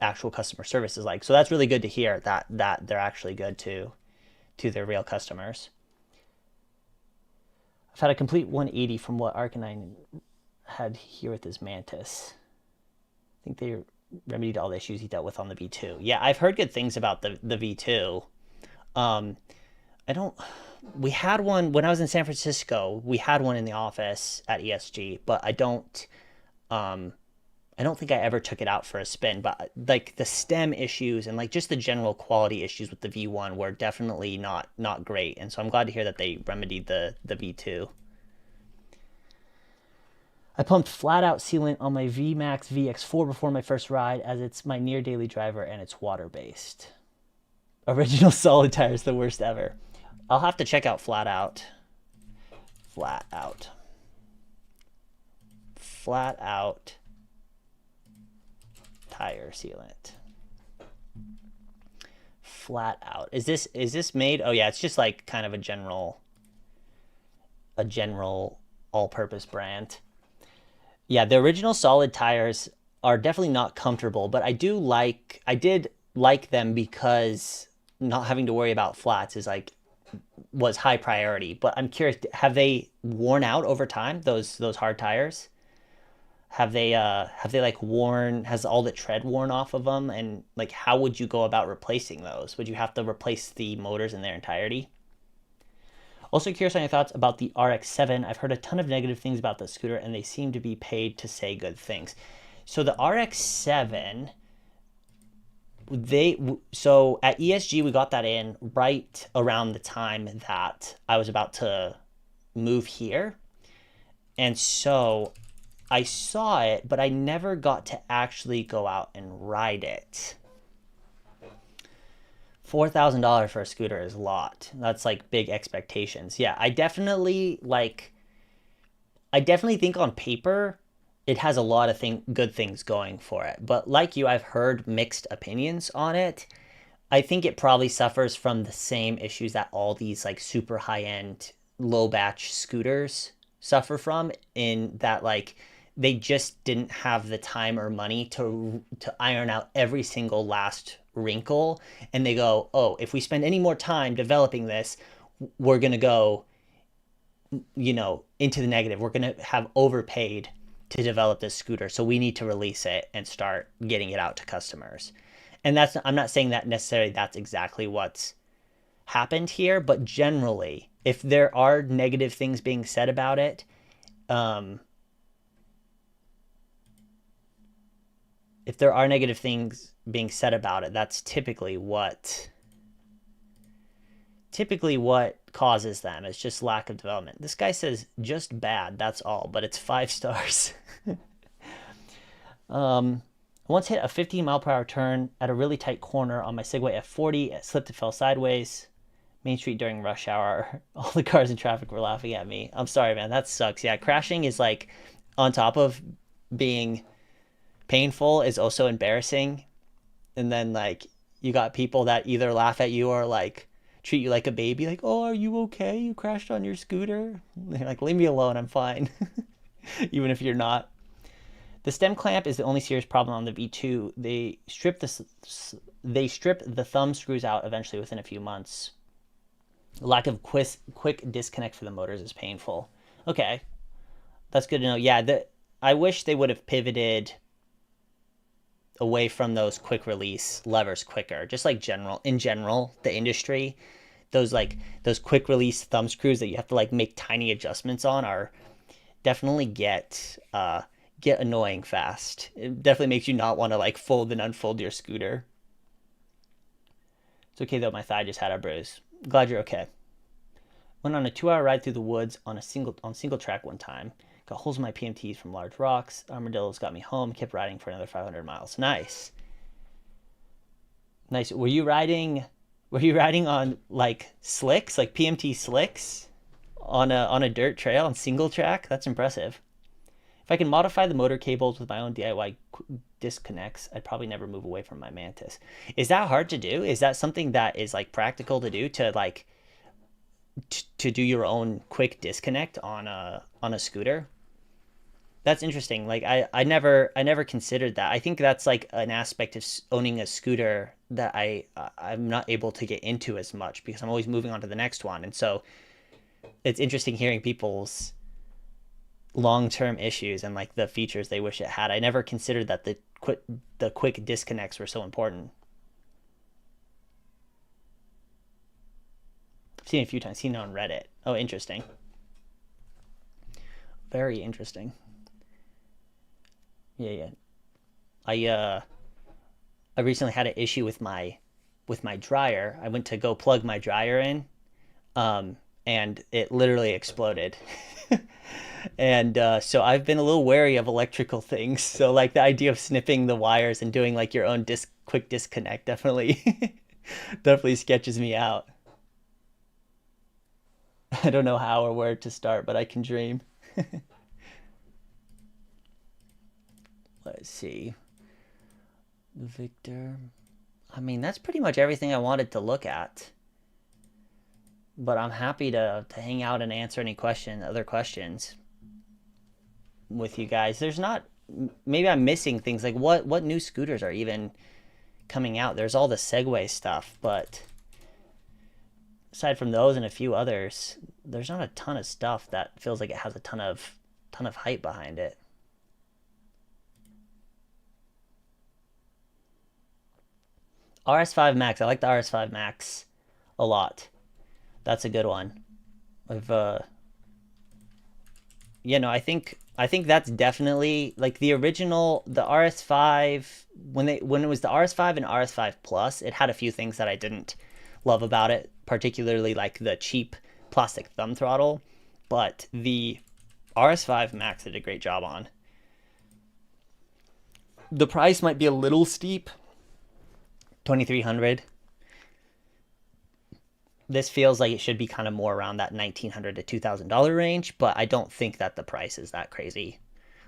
actual customer service is like. So that's really good to hear that they're actually good to their real customers. I've had a complete 180 from what Arcanine had here with his Mantis. I think they remedied all the issues he dealt with on the V2. Yeah, I've heard good things about the V2. Um, I don't. We had one when I was in San Francisco. We had one in the office at ESG, but I don't. I don't think I ever took it out for a spin. But like the stem issues and like just the general quality issues with the V1 were definitely not great. And so I'm glad to hear that they remedied the V2. I pumped flat out sealant on my VMAX VX4 before my first ride as it's my near daily driver and it's water based. Original solid tire is the worst ever. I'll have to check out flat out. Flat out. Flat out tire sealant. Flat out. Is this made? Oh yeah, it's just like kind of a general all-purpose brand. Yeah, the original solid tires are definitely not comfortable, but I did like them because not having to worry about flats was high priority. But I'm curious, have they worn out over time, those hard tires? Have they like worn, has all the tread worn off of them? And like how would you go about replacing those? Would you have to replace the motors in their entirety? Also curious on your thoughts about the RX-7. I've heard a ton of negative things about the scooter, and they seem to be paid to say good things. So the RX-7, so at ESG we got that in right around the time that I was about to move here, and so I saw it, but I never got to actually go out and ride it. $4,000 for a scooter is a lot. That's like big expectations. Yeah, I definitely think on paper it has a lot of good things going for it. But like you, I've heard mixed opinions on it. I think it probably suffers from the same issues that all these like super high-end low batch scooters suffer from, in that like they just didn't have the time or money to iron out every single last wrinkle, and they go, oh, if we spend any more time developing this, we're going to go into the negative. We're going to have overpaid to develop this scooter, so we need to release it and start getting it out to customers. And I'm not saying that necessarily that's exactly what's happened here, but generally if there are negative things being said about it, if there are negative things being said about it, that's typically what causes them. It's just lack of development. This guy says just bad, that's all, but it's 5 stars. Once hit a 15-mile-per-hour turn at a really tight corner on my Segway F40. It slipped and fell sideways. Main Street during rush hour. All the cars in traffic were laughing at me. I'm sorry, man. That sucks. Yeah, crashing is like, on top of being painful, is also embarrassing. And then like you got people that either laugh at you or like treat you like a baby, like, oh, are you okay? You crashed on your scooter? They're like, leave me alone, I'm fine. Even if you're not. The stem clamp is the only serious problem on the V2. They strip the thumb screws out eventually within a few months. Lack of quick disconnect for the motors is painful. Okay, that's good to know. Yeah, I wish they would have pivoted away from those quick release levers quicker. Just like in general, the industry, those quick release thumb screws that you have to like make tiny adjustments on are definitely get annoying fast. It definitely makes you not want to like fold and unfold your scooter. It's okay though, my thigh just had a bruise. Glad you're okay. Went on a 2-hour ride through the woods on single track one time. Got holes in my PMTs from large rocks. Armadillos got me home. Kept riding for another 500 miles. Nice. Nice. Were you riding on like slicks, like PMT slicks on a dirt trail on single track? That's impressive. If I can modify the motor cables with my own DIY disconnects, I'd probably never move away from my Mantis. Is that hard to do? Is that something that is like practical to do, to like to do your own quick disconnect on a scooter? That's interesting. Like I never considered that. I think that's like an aspect of owning a scooter that I'm not able to get into as much because I'm always moving on to the next one. And so it's interesting hearing people's long-term issues and like the features they wish it had. I never considered that the quick disconnects were so important. I've seen it a few times. Seen it on Reddit. Oh, interesting. Very interesting. Yeah, yeah. I recently had an issue with my dryer. I went to go plug my dryer in, and it literally exploded. And so I've been a little wary of electrical things. So like the idea of snipping the wires and doing like your own quick disconnect definitely definitely sketches me out. I don't know how or where to start, but I can dream. Let's see. Victor. I mean, that's pretty much everything I wanted to look at. But I'm happy to hang out and answer any other questions with you guys. There's not, maybe I'm missing things like what new scooters are even coming out. There's all the Segway stuff, but aside from those and a few others, there's not a ton of stuff that feels like it has a ton of hype behind it. RS5 Max. I like the RS5 Max a lot. That's a good one. I've no, I think that's definitely like the original, the RS5 when it was the RS5 and RS5 Plus, it had a few things that I didn't love about it, particularly like the cheap plastic thumb throttle, but the RS5 Max did a great job on. The price might be a little steep, 2300. This feels like it should be kind of more around that $1,900 to $2,000 range, but I don't think that the price is that crazy.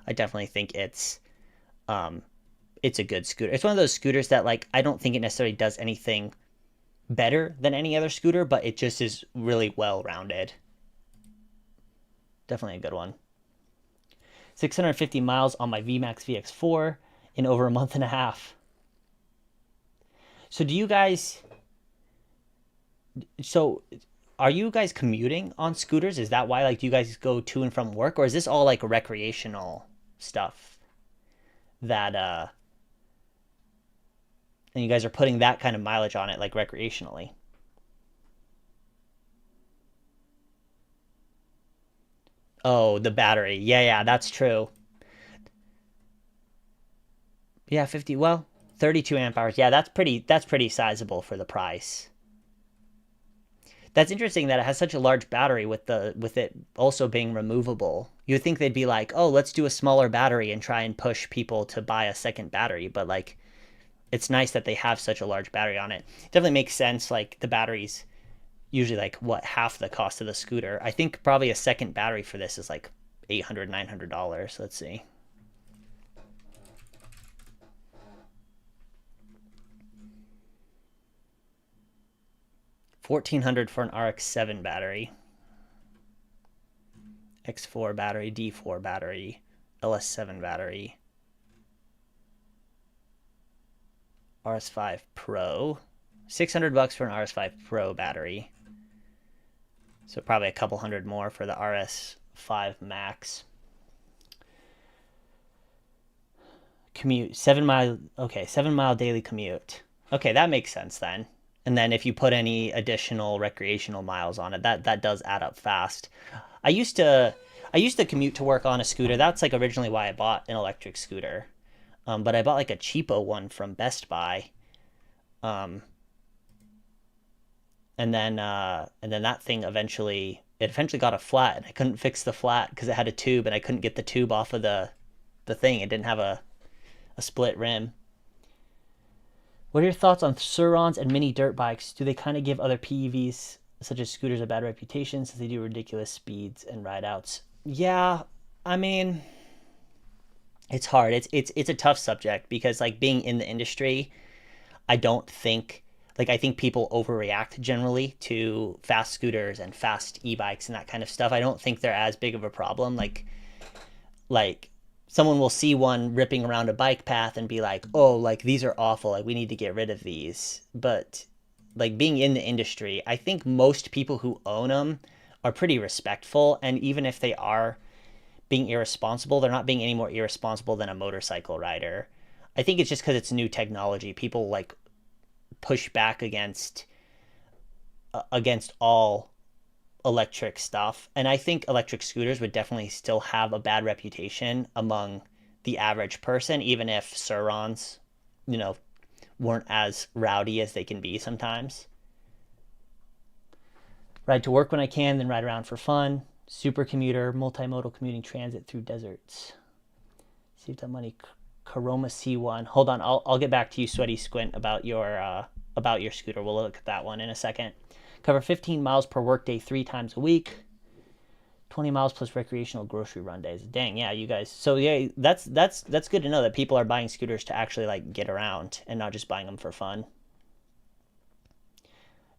I definitely think it's a good scooter. It's one of those scooters that like I don't think it necessarily does anything better than any other scooter, but it just is really well rounded. Definitely a good one. 650 miles on my VMAX VX4 in over a month and a half. So do you guys so are you guys commuting on scooters? Is that why, like, do you guys go to and from work, or is this all like recreational stuff that and you guys are putting that kind of mileage on it like recreationally? Oh, the battery. Yeah, yeah, that's true. Yeah, 50, well, 32 amp hours. Yeah, that's pretty sizable for the price. That's interesting that it has such a large battery with it also being removable. You'd think they'd be like, "Oh, let's do a smaller battery and try and push people to buy a second battery." But like it's nice that they have such a large battery on it. Definitely makes sense, like the battery's usually like what, half the cost of the scooter. I think probably a second battery for this is like 800, $900. Let's see. 1400 for an RX-7 battery, X4 battery, D4 battery, LS7 battery, RS5 Pro. $600 for an RS5 Pro battery. So probably a couple hundred more for the RS5 Max. Commute 7 mile. Okay, 7 mile daily commute. Okay, that makes sense then. And then if you put any additional recreational miles on it, that does add up fast. I used to I used to commute to work on a scooter. That's like originally why I bought an electric scooter. But I bought like a cheapo one from Best Buy. Um, and then that thing eventually got a flat, and I couldn't fix the flat because it had a tube, and I couldn't get the tube off of the thing. It didn't have a split rim. What are your thoughts on Surons and mini dirt bikes? Do they kind of give other PEVs such as scooters a bad reputation since they do ridiculous speeds and ride outs? Yeah, I mean, It's hard. It's a tough subject because like being in the industry, I don't think like I think people overreact generally to fast scooters and fast e-bikes and that kind of stuff. I don't think they're as big of a problem. Like someone will see one ripping around a bike path and be like, "Oh, like these are awful. Like we need to get rid of these." But like being in the industry, I think most people who own them are pretty respectful, and even if they are being irresponsible, they're not being any more irresponsible than a motorcycle rider. I think it's just because it's new technology. People like push back against all electric stuff, and I think electric scooters would definitely still have a bad reputation among the average person, even if Surons, you know, weren't as rowdy as they can be sometimes. Ride to work when I can, then ride around for fun. Super commuter, multimodal commuting transit through deserts. Save that money. Karoma C1. Hold on, I'll get back to you, Sweaty Squint, about your scooter. We'll look at that one in a second. Cover 15 miles per workday 3 times a week. 20 miles plus recreational grocery run days. Dang, yeah, you guys. So yeah, that's good to know that people are buying scooters to actually like get around and not just buying them for fun.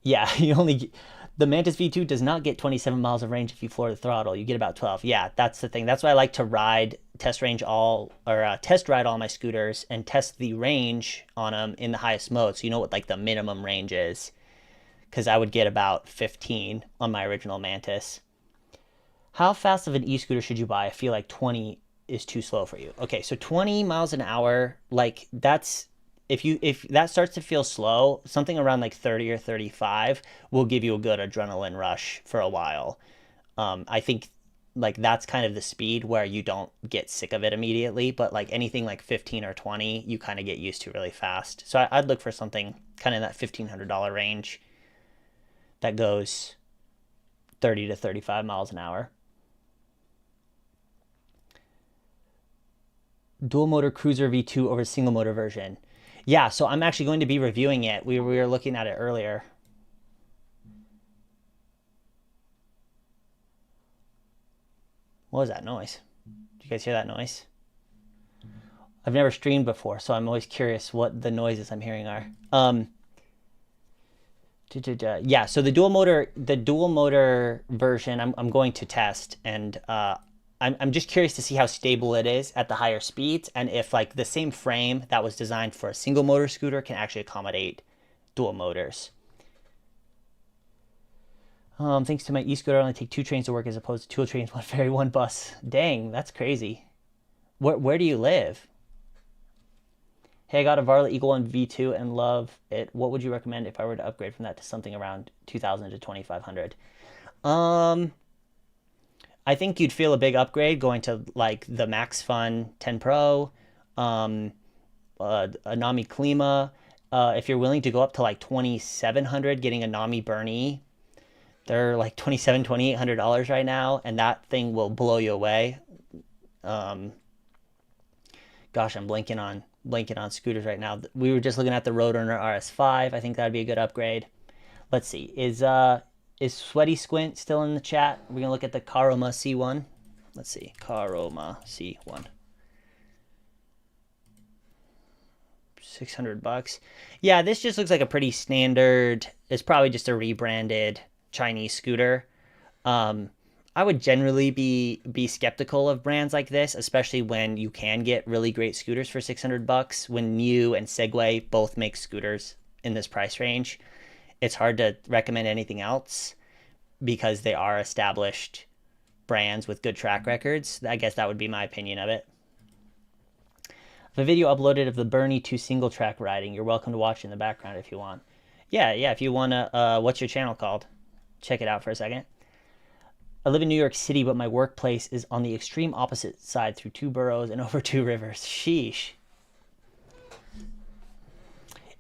Yeah, you only the Mantis V2 does not get 27 miles of range if you floor the throttle. You get about 12. Yeah, that's the thing. That's why I like to test ride all my scooters and test the range on them in the highest mode, so you know what like the minimum range is. Because I would get about 15 on my original Mantis. How fast of an e-scooter should you buy? I feel like 20 is too slow for you. Okay, so 20 miles an hour, like that's if that starts to feel slow, something around like 30 or 35 will give you a good adrenaline rush for a while. I think like that's kind of the speed where you don't get sick of it immediately, but like anything like 15 or 20, you kind of get used to really fast. So I'd look for something kind of in that $1,500 range that goes 30 to 35 miles an hour. Dual motor Cruiser V2 over single motor version. Yeah, so I'm actually going to be reviewing it. We were looking at it earlier. What was that noise? Did you guys hear that noise? I've never streamed before, so I'm always curious what the noises I'm hearing are. Yeah, so the dual motor version, I'm going to test, and I'm just curious to see how stable it is at the higher speeds, and if like the same frame that was designed for a single motor scooter can actually accommodate dual motors. Thanks to my e-scooter, I only take 2 trains to work as opposed to 2 trains, 1 ferry, 1 bus. Dang, that's crazy. Where do you live? Hey, I got a Varla Eagle One V2 and love it. What would you recommend if I were to upgrade from that to something around 2,000 to 2,500? Um, I think you'd feel a big upgrade going to like the Max Fun 10 Pro, um, a Nami Klima. If you're willing to go up to like 2,700, getting a Nami Bernie, they're like 27, $2,800 right now, and that thing will blow you away. Um, Gosh, I'm blanking on scooters right now. We were just looking at the Roadrunner RS5. I think that'd be a good upgrade. Let's see. Is Sweaty Squint still in the chat? We're gonna look at the Karoma C1. Let's see. Karoma C1. $600. Yeah, this just looks like a pretty standard. It's probably just a rebranded Chinese scooter. Um, I would generally be skeptical of brands like this, especially when you can get really great scooters for $600. When Niu and Segway both make scooters in this price range, it's hard to recommend anything else because they are established brands with good track records. I guess that would be my opinion of it. The video uploaded of the Bernie to single track riding. You're welcome to watch in the background if you want. Yeah, if you want to, what's your channel called? Check it out for a second. I live in New York City, but my workplace is on the extreme opposite side through 2 boroughs and over 2 rivers. Sheesh.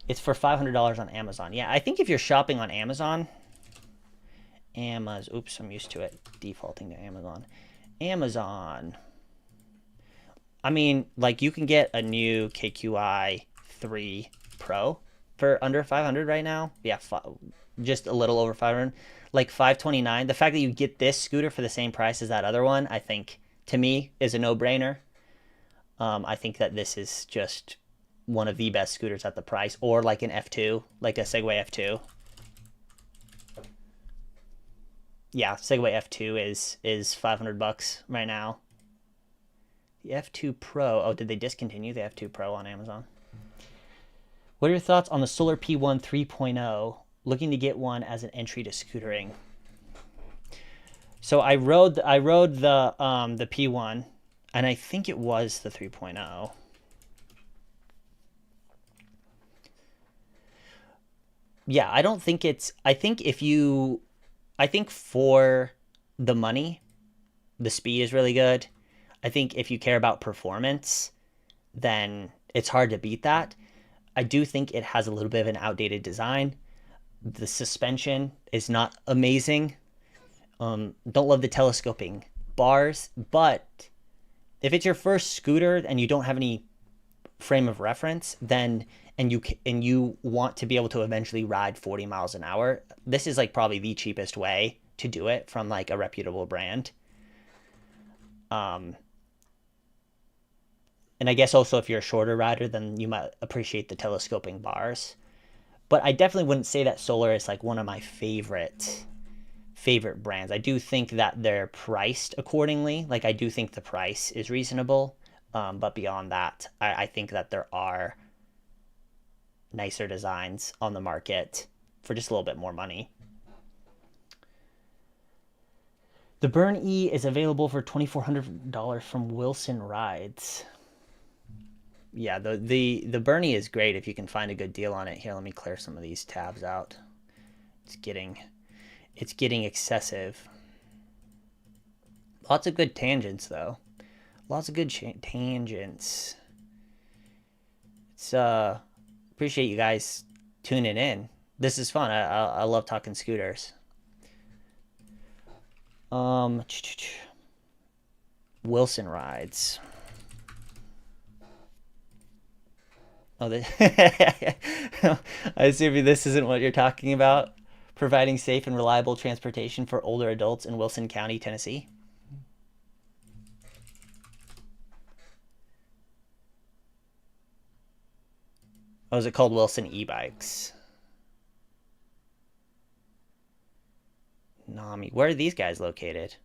It's for $500 on Amazon. Yeah, I think if you're shopping on Amazon, oops, I'm used to it defaulting to Amazon. Amazon. I mean, like you can get a new KQi 3 Pro for under 500 right now. Yeah, just a little over 500. Like 529. The fact that you get this scooter for the same price as that other one, I think, to me, is a no-brainer. I think that this is just one of the best scooters at the price, or like an F2, like a Segway F2. Yeah, Segway F2 is 500 bucks right now. The F2 Pro. Oh, did they discontinue the F2 Pro on Amazon? What are your thoughts on the Solar P1 3.0? Looking to get one as an entry to scootering. So I rode the P1, and I think it was the 3.0. Yeah, I don't think it's. I think for the money, the speed is really good. I think if you care about performance, then it's hard to beat that. I do think it has a little bit of an outdated design. The suspension is not amazing. Don't love the telescoping bars, but if it's your first scooter and you don't have any frame of reference, then and you want to be able to eventually ride 40 miles an hour, this is like probably the cheapest way to do it from like a reputable brand. Um, and I guess also if you're a shorter rider, then you might appreciate the telescoping bars. But I definitely wouldn't say that Solar is like one of my favorite brands. I do think that they're priced accordingly. Like I do think the price is reasonable. But beyond that, I think that there are nicer designs on the market for just a little bit more money. The Burn E is available for $2,400 from Wilson Rides. Yeah, the Bernie is great if you can find a good deal on it. Here, let me clear some of these tabs out. It's getting it's getting excessive. Lots of good tangents though. Lots of good tangents. It's appreciate you guys tuning in. This is fun. I love talking scooters. Um, Wilson Rides. Oh, I assume this isn't what you're talking about. Providing safe and reliable transportation for older adults in Wilson County, Tennessee. Oh, is it called Wilson e-bikes? Nami. Where are these guys located?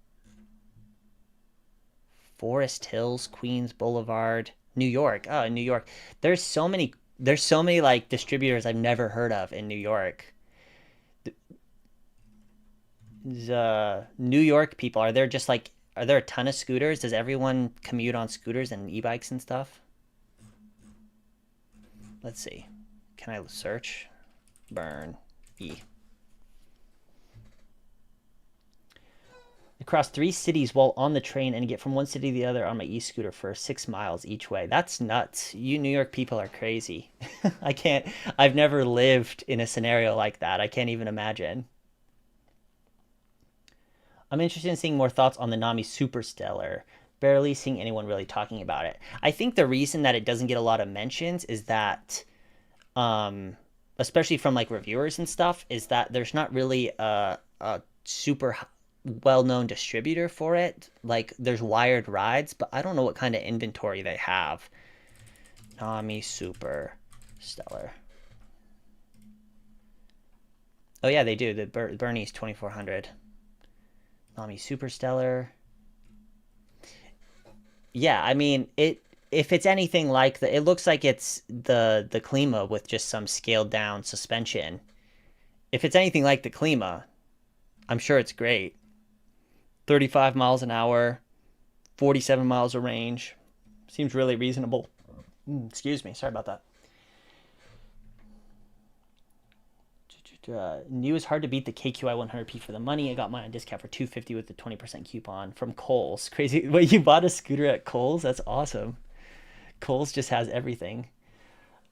Forest Hills, Queens Boulevard, New York. Oh, in New York. There's so many like distributors I've never heard of in New York. The New York people, are there a ton of scooters? Does everyone commute on scooters and e-bikes and stuff? Let's see. Can I search? Burn E. Across 3 cities while on the train and get from one city to the other on my e-scooter for 6 miles each way. That's nuts. You New York people are crazy. I can't, I've never lived in a scenario like that. I can't even imagine. I'm interested in seeing more thoughts on the Nami Superstellar. Barely seeing anyone really talking about it. I think the reason that it doesn't get a lot of mentions is that, um, especially from like reviewers and stuff, is that there's not really a super well-known distributor for it. Like there's Wired Rides, but I don't know what kind of inventory they have. Nami Superstellar. Oh yeah, they do. The Bernie's 2400. Nami Superstellar. Yeah, I mean it. If it's anything like it looks like it's the Klima with just some scaled down suspension. If it's anything like the Klima, I'm sure it's great. 35 miles an hour, 47 miles of range. Seems really reasonable. Excuse me, sorry about that. New is hard to beat the KQI 100p for the money. I got mine on discount for 250 with the 20% coupon from Kohl's. Crazy. Wait, you bought a scooter at Kohl's? That's awesome. Kohl's just has everything.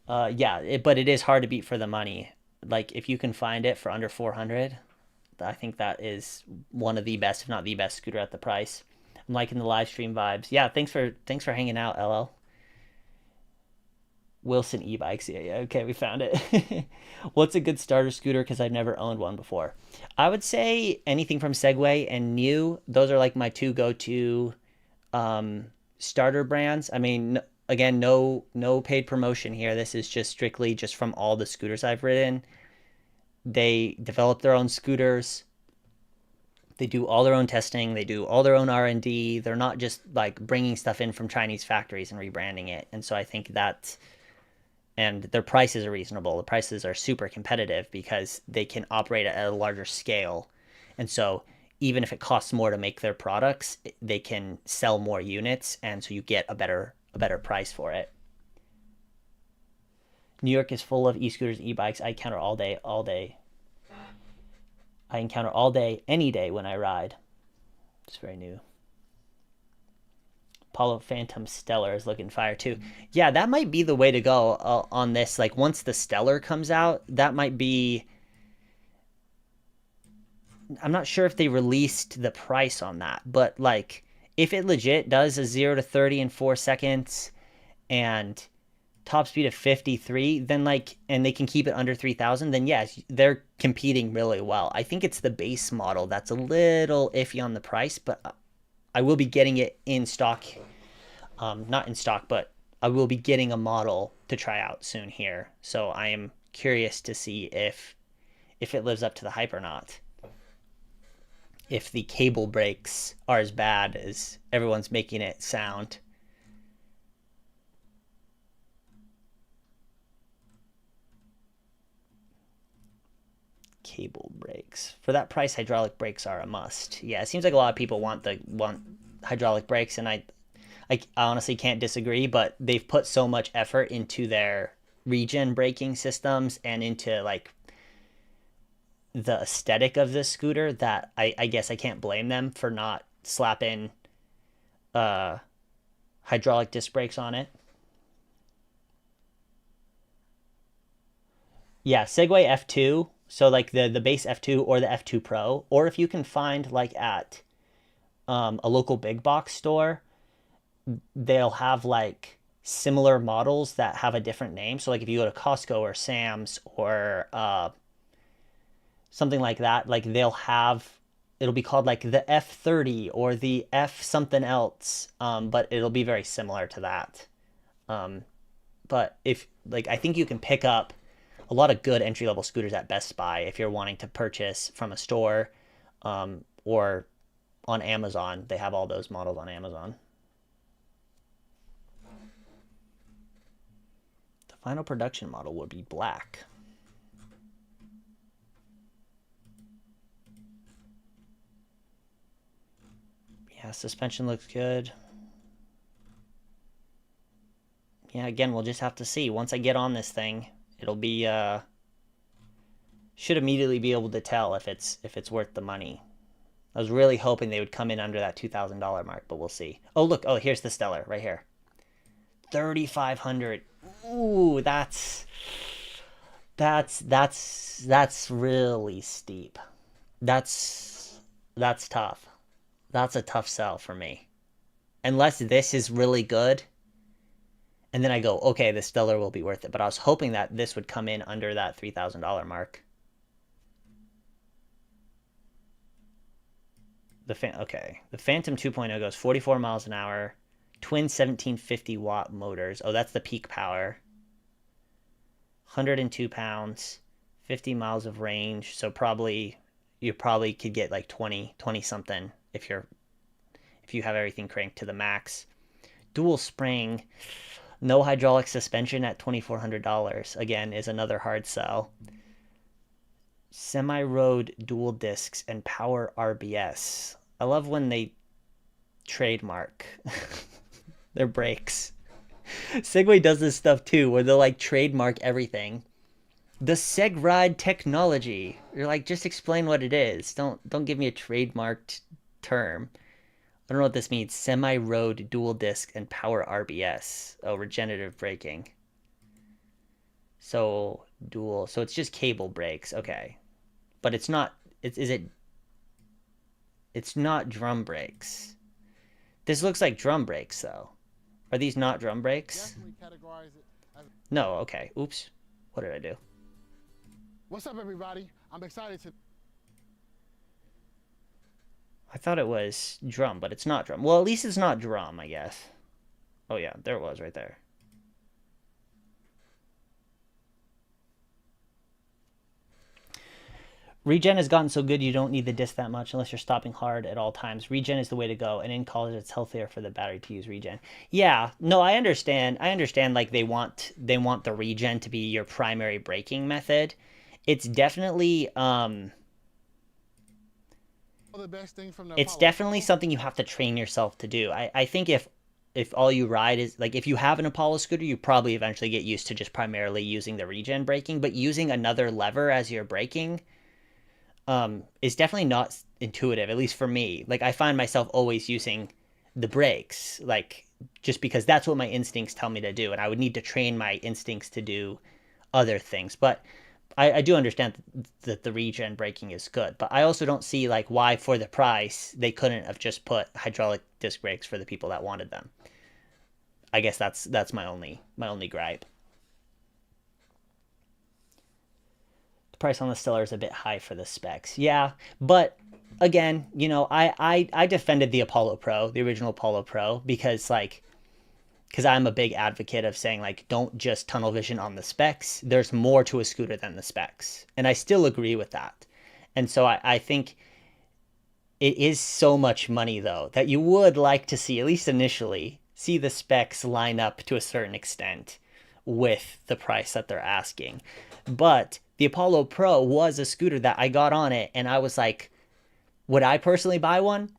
Yeah, but it is hard to beat for the money. Like if you can find it for under 400, I think that is one of the best, if not the best scooter at the price. I'm liking the live stream vibes. Yeah, thanks for hanging out, LL. Wilson e-bikes. Yeah, yeah. Okay, we found it. What's a good starter scooter? Because I've never owned one before. I would say anything from Segway and New. Those are like my two go-to starter brands. I mean, again, no paid promotion here. This is just strictly just from all the scooters I've ridden. They develop their own scooters. They do all their own testing. They do all their own R&D. They're not just like bringing stuff in from Chinese factories and rebranding it. And so I think that, and their prices are reasonable. The prices are super competitive because they can operate at a larger scale. And so even if it costs more to make their products, they can sell more units, and so you get a better price for it. New York is full of e-scooters, e-bikes. I encounter all day, all day. I encounter all day, any day when I ride. It's very new. Apollo Phantom Stellar is looking fire too. Yeah, that might be the way to go on this. Like once the Stellar comes out, that might be. I'm not sure if they released the price on that, but like if it legit does a 0 to 30 in 4 seconds and top speed of 53, then like, and they can keep it under 3,000, then yes, they're competing really well. I think it's the base model that's a little iffy on the price, but I will be getting it in stock. Not in stock, but I will be getting a model to try out soon here. So I am curious to see if it lives up to the hype or not. If the cable brakes are as bad as everyone's making it sound. Cable brakes. For that price, hydraulic brakes are a must. Yeah, it seems like a lot of people want hydraulic brakes, and I honestly can't disagree, but they've put so much effort into their regen braking systems and into like the aesthetic of this scooter that I guess I can't blame them for not slapping uh, hydraulic disc brakes on it. Yeah, Segway F2. So like the base F2 or the F2 Pro, or if you can find like at a local big box store, they'll have like similar models that have a different name. So like if you go to Costco or Sam's or something like that, like they'll have, it'll be called like the F30 or the F something else, but it'll be very similar to that. Um, but if like I think you can pick up a lot of good entry level scooters at Best Buy if you're wanting to purchase from a store, or on Amazon. They have all those models on Amazon. The final production model would be black. Yeah, suspension looks good. Yeah, again, we'll just have to see. Once I get on this thing, it'll be should immediately be able to tell if it's worth the money. I was really hoping they would come in under that $2,000 mark, but we'll see. Oh, look. Oh, here's the Stellar right here. 3,500. Ooh, that's really steep. That's tough. That's a tough sell for me. Unless this is really good, and then I go, okay, the Stellar will be worth it. But I was hoping that this would come in under that $3,000 mark. The Phantom 2.0 goes 44 miles an hour, twin 1750-watt motors. Oh, that's the peak power. 102 pounds, 50 miles of range. So you probably could get like 20 something if you have everything cranked to the max. Dual spring, no hydraulic suspension at $2,400. Again, is another hard sell. Semi-road dual discs and power RBS. I love when they trademark their brakes. Segway does this stuff too, where they'll like trademark everything. The SegRide technology. You're like, just explain what it is. Don't give me a trademarked term. I don't know what this means. Semi-road dual disc and power RBS. Oh, regenerative braking. So dual. So it's just cable brakes. Okay. But it's not. Is it? It's not drum brakes. This looks like drum brakes though. Are these not drum brakes? No. Okay. Oops. What did I do? What's up, everybody? I'm excited to. I thought it was drum, but it's not drum. Well, at least it's not drum, I guess. Oh yeah, there it was right there. Regen has gotten so good you don't need the disc that much unless you're stopping hard at all times. Regen is the way to go, and in college it's healthier for the battery to use regen. Yeah, no, I understand. I understand like they want the regen to be your primary braking method. It's definitely The best thing from the it's Apollo definitely Pro. something you have to train yourself to do. I think if all you ride is like if you have an Apollo scooter, you probably eventually get used to just primarily using the regen braking, but using another lever as your braking is definitely not intuitive, at least for me. Like I find myself always using the brakes, like just because that's what my instincts tell me to do, and I would need to train my instincts to do other things. But I do understand that the regen braking is good, but I also don't see like why for the price they couldn't have just put hydraulic disc brakes for the people that wanted them. I guess that's my only gripe. The price on the Stellar is a bit high for the specs. Yeah, but again, I defended the Apollo Pro, the original Apollo Pro, because I'm a big advocate of saying like don't just tunnel vision on the specs. There's more to a scooter than the specs, and I still agree with that. And so I think it is so much money though that you would like to see, at least initially, see the specs line up to a certain extent with the price that they're asking. But the Apollo Pro was a scooter that I got on it and I was like, would I personally buy one?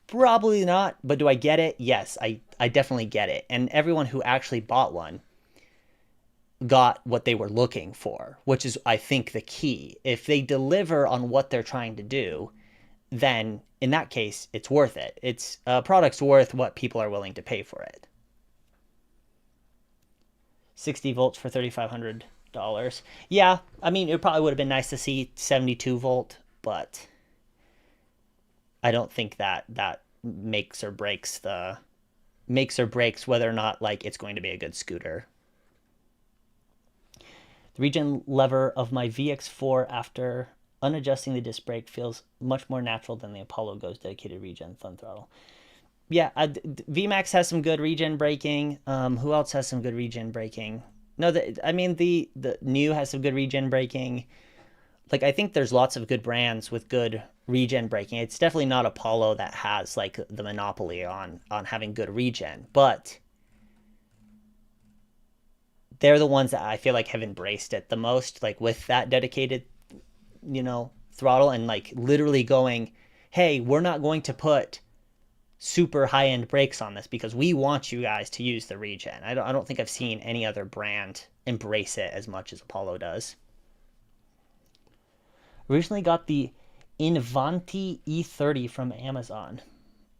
Probably not, but do I get it? Yes, I definitely get it. And everyone who actually bought one got what they were looking for, which is, I think, the key. If they deliver on what they're trying to do, then in that case, it's worth it. It's a product's worth what people are willing to pay for it. 60 volts for $3,500. Yeah, I mean, it probably would have been nice to see 72 volt, but I don't think that makes or breaks whether or not like it's going to be a good scooter. The regen lever of my VX4 after unadjusting the disc brake feels much more natural than the Apollo Go's dedicated regen thumb throttle. Yeah, VMAX has some good regen braking. Who else has some good regen braking? No, I mean the new has some good regen braking. Like I think there's lots of good brands with good regen braking. It's definitely not Apollo that has like the monopoly on having good regen, but they're the ones that I feel like have embraced it the most, like with that dedicated, throttle and like literally going, hey, we're not going to put super high end brakes on this because we want you guys to use the regen. I don't think I've seen any other brand embrace it as much as Apollo does. Recently got the Invanti E30 from Amazon.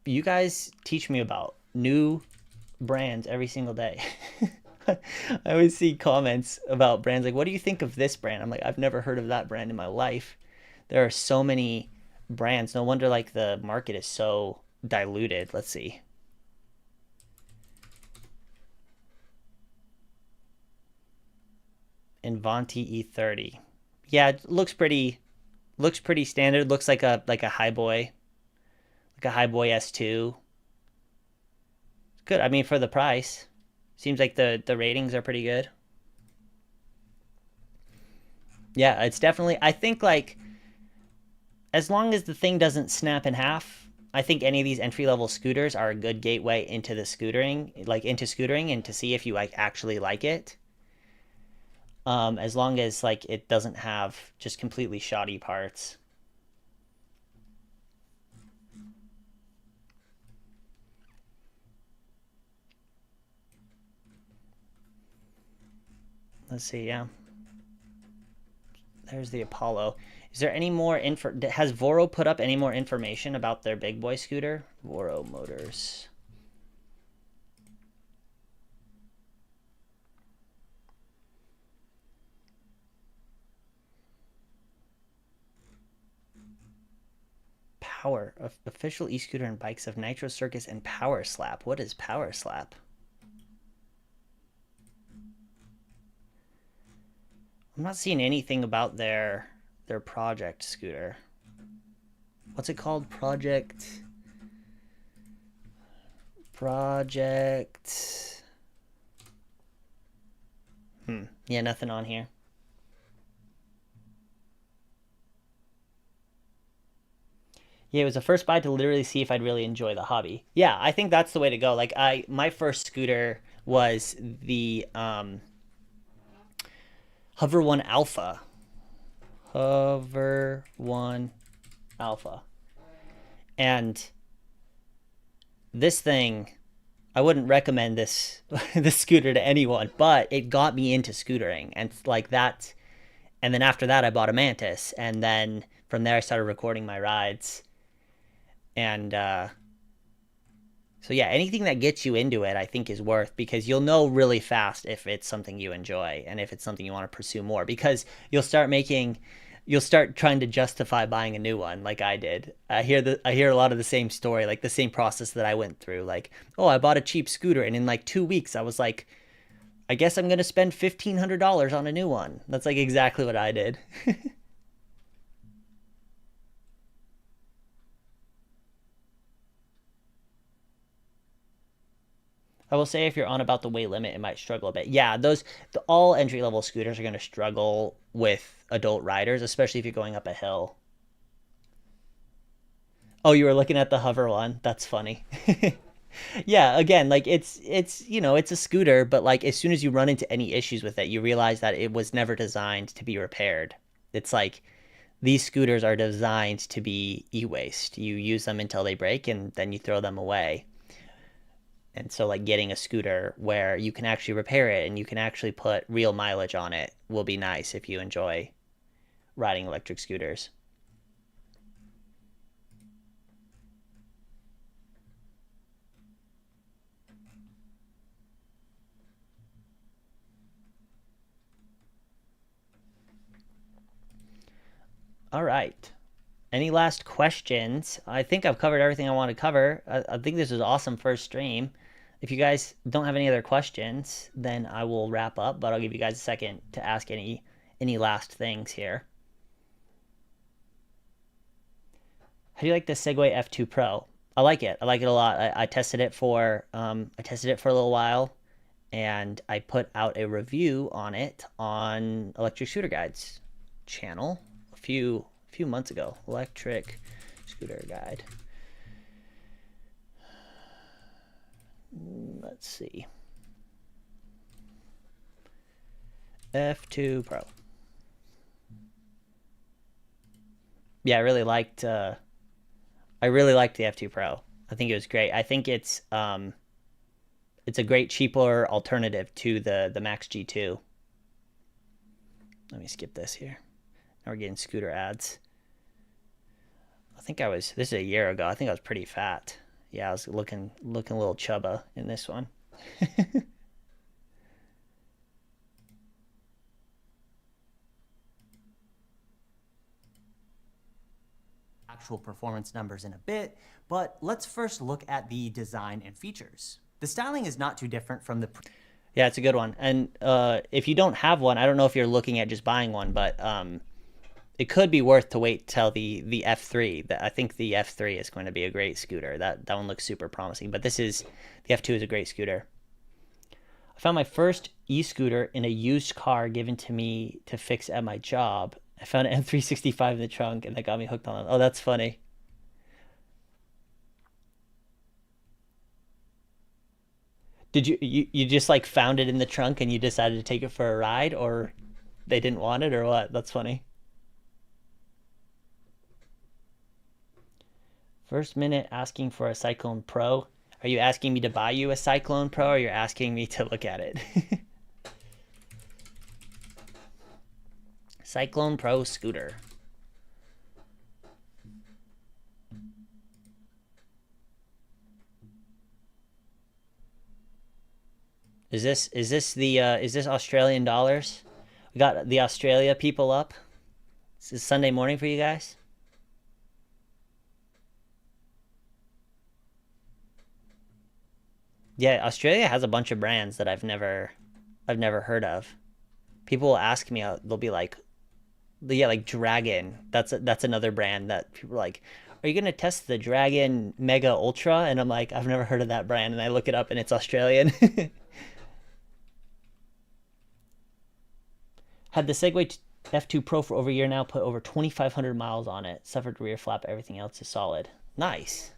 You guys teach me about new brands every single day. I always see comments about brands like, what do you think of this brand? I'm like, I've never heard of that brand in my life. There are so many brands. No wonder like the market is so diluted. Let's see. Invanti E30. Yeah, it looks pretty standard. Looks like a high boy, like a high boy S2. Good. I mean, for the price, seems like the ratings are pretty good. Yeah, it's definitely. I think like as long as the thing doesn't snap in half, I think any of these entry level scooters are a good gateway into the scootering, and to see if you like actually like it. As long as like it doesn't have just completely shoddy parts. Let's see. Yeah, there's the Apollo. Is there any more info? Has Voro put up any more information about their big boy scooter? Voro Motors. Power. Official e-scooter and bikes of Nitro Circus and Power Slap. What is Power Slap? I'm not seeing anything about their project scooter. What's it called? Project. Yeah, nothing on here. Yeah, it was the first buy to literally see if I'd really enjoy the hobby. Yeah, I think that's the way to go. Like my first scooter was the Hover One Alpha. Hover One Alpha. And this thing, I wouldn't recommend this scooter to anyone, but it got me into scootering and like that. And then after that, I bought a Mantis, and then from there, I started recording my rides. And so yeah, anything that gets you into it, I think, is worth, because you'll know really fast if it's something you enjoy and if it's something you want to pursue more, because you'll start trying to justify buying a new one, like I did. I hear a lot of the same story, like the same process that I went through. Like, oh, I bought a cheap scooter, and in like 2 weeks, I was like, I guess I'm gonna spend $1,500 on a new one. That's like exactly what I did. I will say if you're on about the weight limit, it might struggle a bit. Yeah, all entry level scooters are going to struggle with adult riders, especially if you're going up a hill. Oh, you were looking at the hover one. That's funny. Yeah, again, like it's a scooter, but like as soon as you run into any issues with it, you realize that it was never designed to be repaired. It's like these scooters are designed to be e-waste. You use them until they break and then you throw them away. And so like getting a scooter where you can actually repair it and you can actually put real mileage on it will be nice if you enjoy riding electric scooters. All right. Any last questions? I think I've covered everything I want to cover. I think this was an awesome first stream. If you guys don't have any other questions, then I will wrap up, but I'll give you guys a second to ask any last things here. How do you like the Segway F2 Pro? I like it. I like it a lot. I tested it for a little while, and I put out a review on it on Electric Scooter Guide's channel a few months ago. Electric Scooter Guide. Let's see. F2 Pro. Yeah, I really liked the F2 Pro. I think it was great. I think it's a great cheaper alternative to the Max G2. Let me skip this here. Now we're getting scooter ads. This is a year ago. I think I was pretty fat. Yeah, I was looking a little chubba in this one. Actual performance numbers in a bit, but let's first look at the design and features. The styling is not too different from the. Yeah, it's a good one. And if you don't have one, I don't know if you're looking at just buying one, but it could be worth to wait till the F3. I think the F3 is going to be a great scooter. That one looks super promising. But the F2 is a great scooter. I found my first e-scooter in a used car given to me to fix at my job. I found an M365 in the trunk, and that got me hooked on it. Oh, that's funny. Did you just like found it in the trunk and you decided to take it for a ride, or they didn't want it, or what? That's funny. First minute asking for a Cyclone Pro. Are you asking me to buy you a Cyclone Pro, or you're asking me to look at it? Cyclone Pro scooter. Is this Australian dollars? We got the Australia people up. This is Sunday morning for you guys. Yeah, Australia has a bunch of brands that I've never heard of. People will ask me, they'll be like, yeah, like Dragon. That's another brand that people are like, are you gonna test the Dragon Mega Ultra? And I'm like, I've never heard of that brand, and I look it up, and it's Australian. Had the Segway F2 Pro for over a year now, put over 2,500 miles on it. Suffered rear flap, everything else is solid. Nice.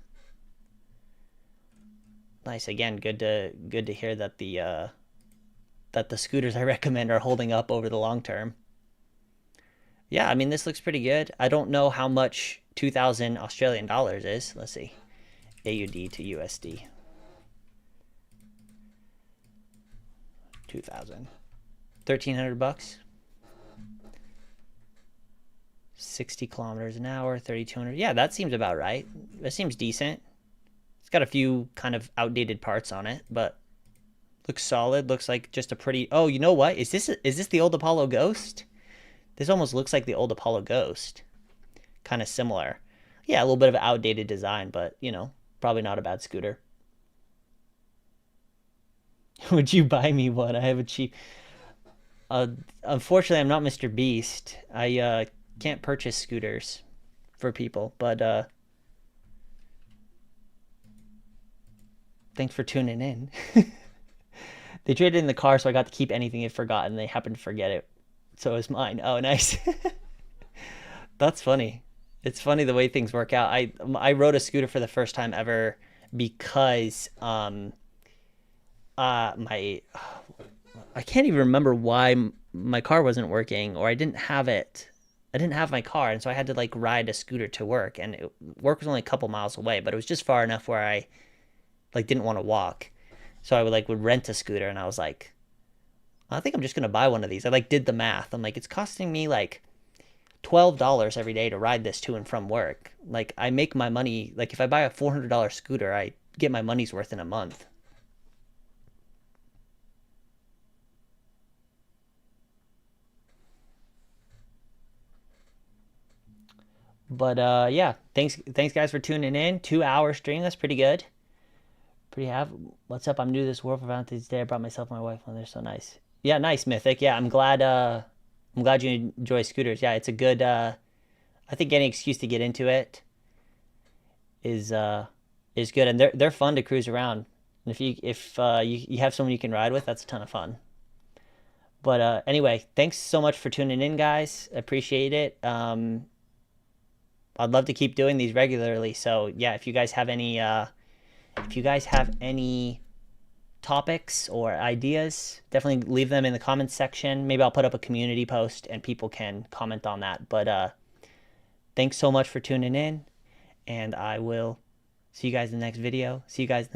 Nice. Again, good to hear that the scooters I recommend are holding up over the long term. Yeah, I mean, this looks pretty good. I don't know how much 2,000 Australian dollars is. Let's see. AUD to USD. 2,000. 1,300 bucks. 60 kilometers an hour, 3,200. Yeah, that seems about right. That seems decent. It's got a few kind of outdated parts on it, but looks solid. Looks like just a pretty. Oh, you know what? Is this the old Apollo Ghost? This almost looks like the old Apollo Ghost. Kind of similar. Yeah, a little bit of outdated design, but you know, probably not a bad scooter. Would you buy me one? I have a cheap. Uh, Unfortunately, I'm not Mr. Beast. I can't purchase scooters for people, but thanks for tuning in. They traded in the car, so I got to keep anything they'd forgotten. They happened to forget it, so it was mine. Oh, nice. That's funny. It's funny the way things work out. I rode a scooter for the first time ever because my I can't even remember why my car wasn't working, or I didn't have it. I didn't have my car, and so I had to like ride a scooter to work, and work was only a couple miles away, but it was just far enough where I like didn't want to walk. So I would rent a scooter, and I was like, I think I'm just gonna buy one of these. I like did the math. I'm like, it's costing me like $12 every day to ride this to and from work. Like I make my money. Like if I buy a $400 scooter, I get my money's worth in a month. But yeah, thanks guys for tuning in. 2 hour stream, that's pretty good. Pretty have. What's up? I'm new to this world for Valentine's Day. I brought myself and my wife, and they're so nice. Yeah, nice Mythic. Yeah, I'm glad you enjoy scooters. Yeah, it's a good. I think any excuse to get into it is is good, and they're fun to cruise around. And if you have someone you can ride with, that's a ton of fun. But anyway, thanks so much for tuning in, guys. Appreciate it. I'd love to keep doing these regularly. So yeah, if you guys have any topics or ideas, definitely leave them in the comments section. Maybe I'll put up a community post and people can comment on that. But thanks so much for tuning in, and I will see you guys in the next video. See you guys in the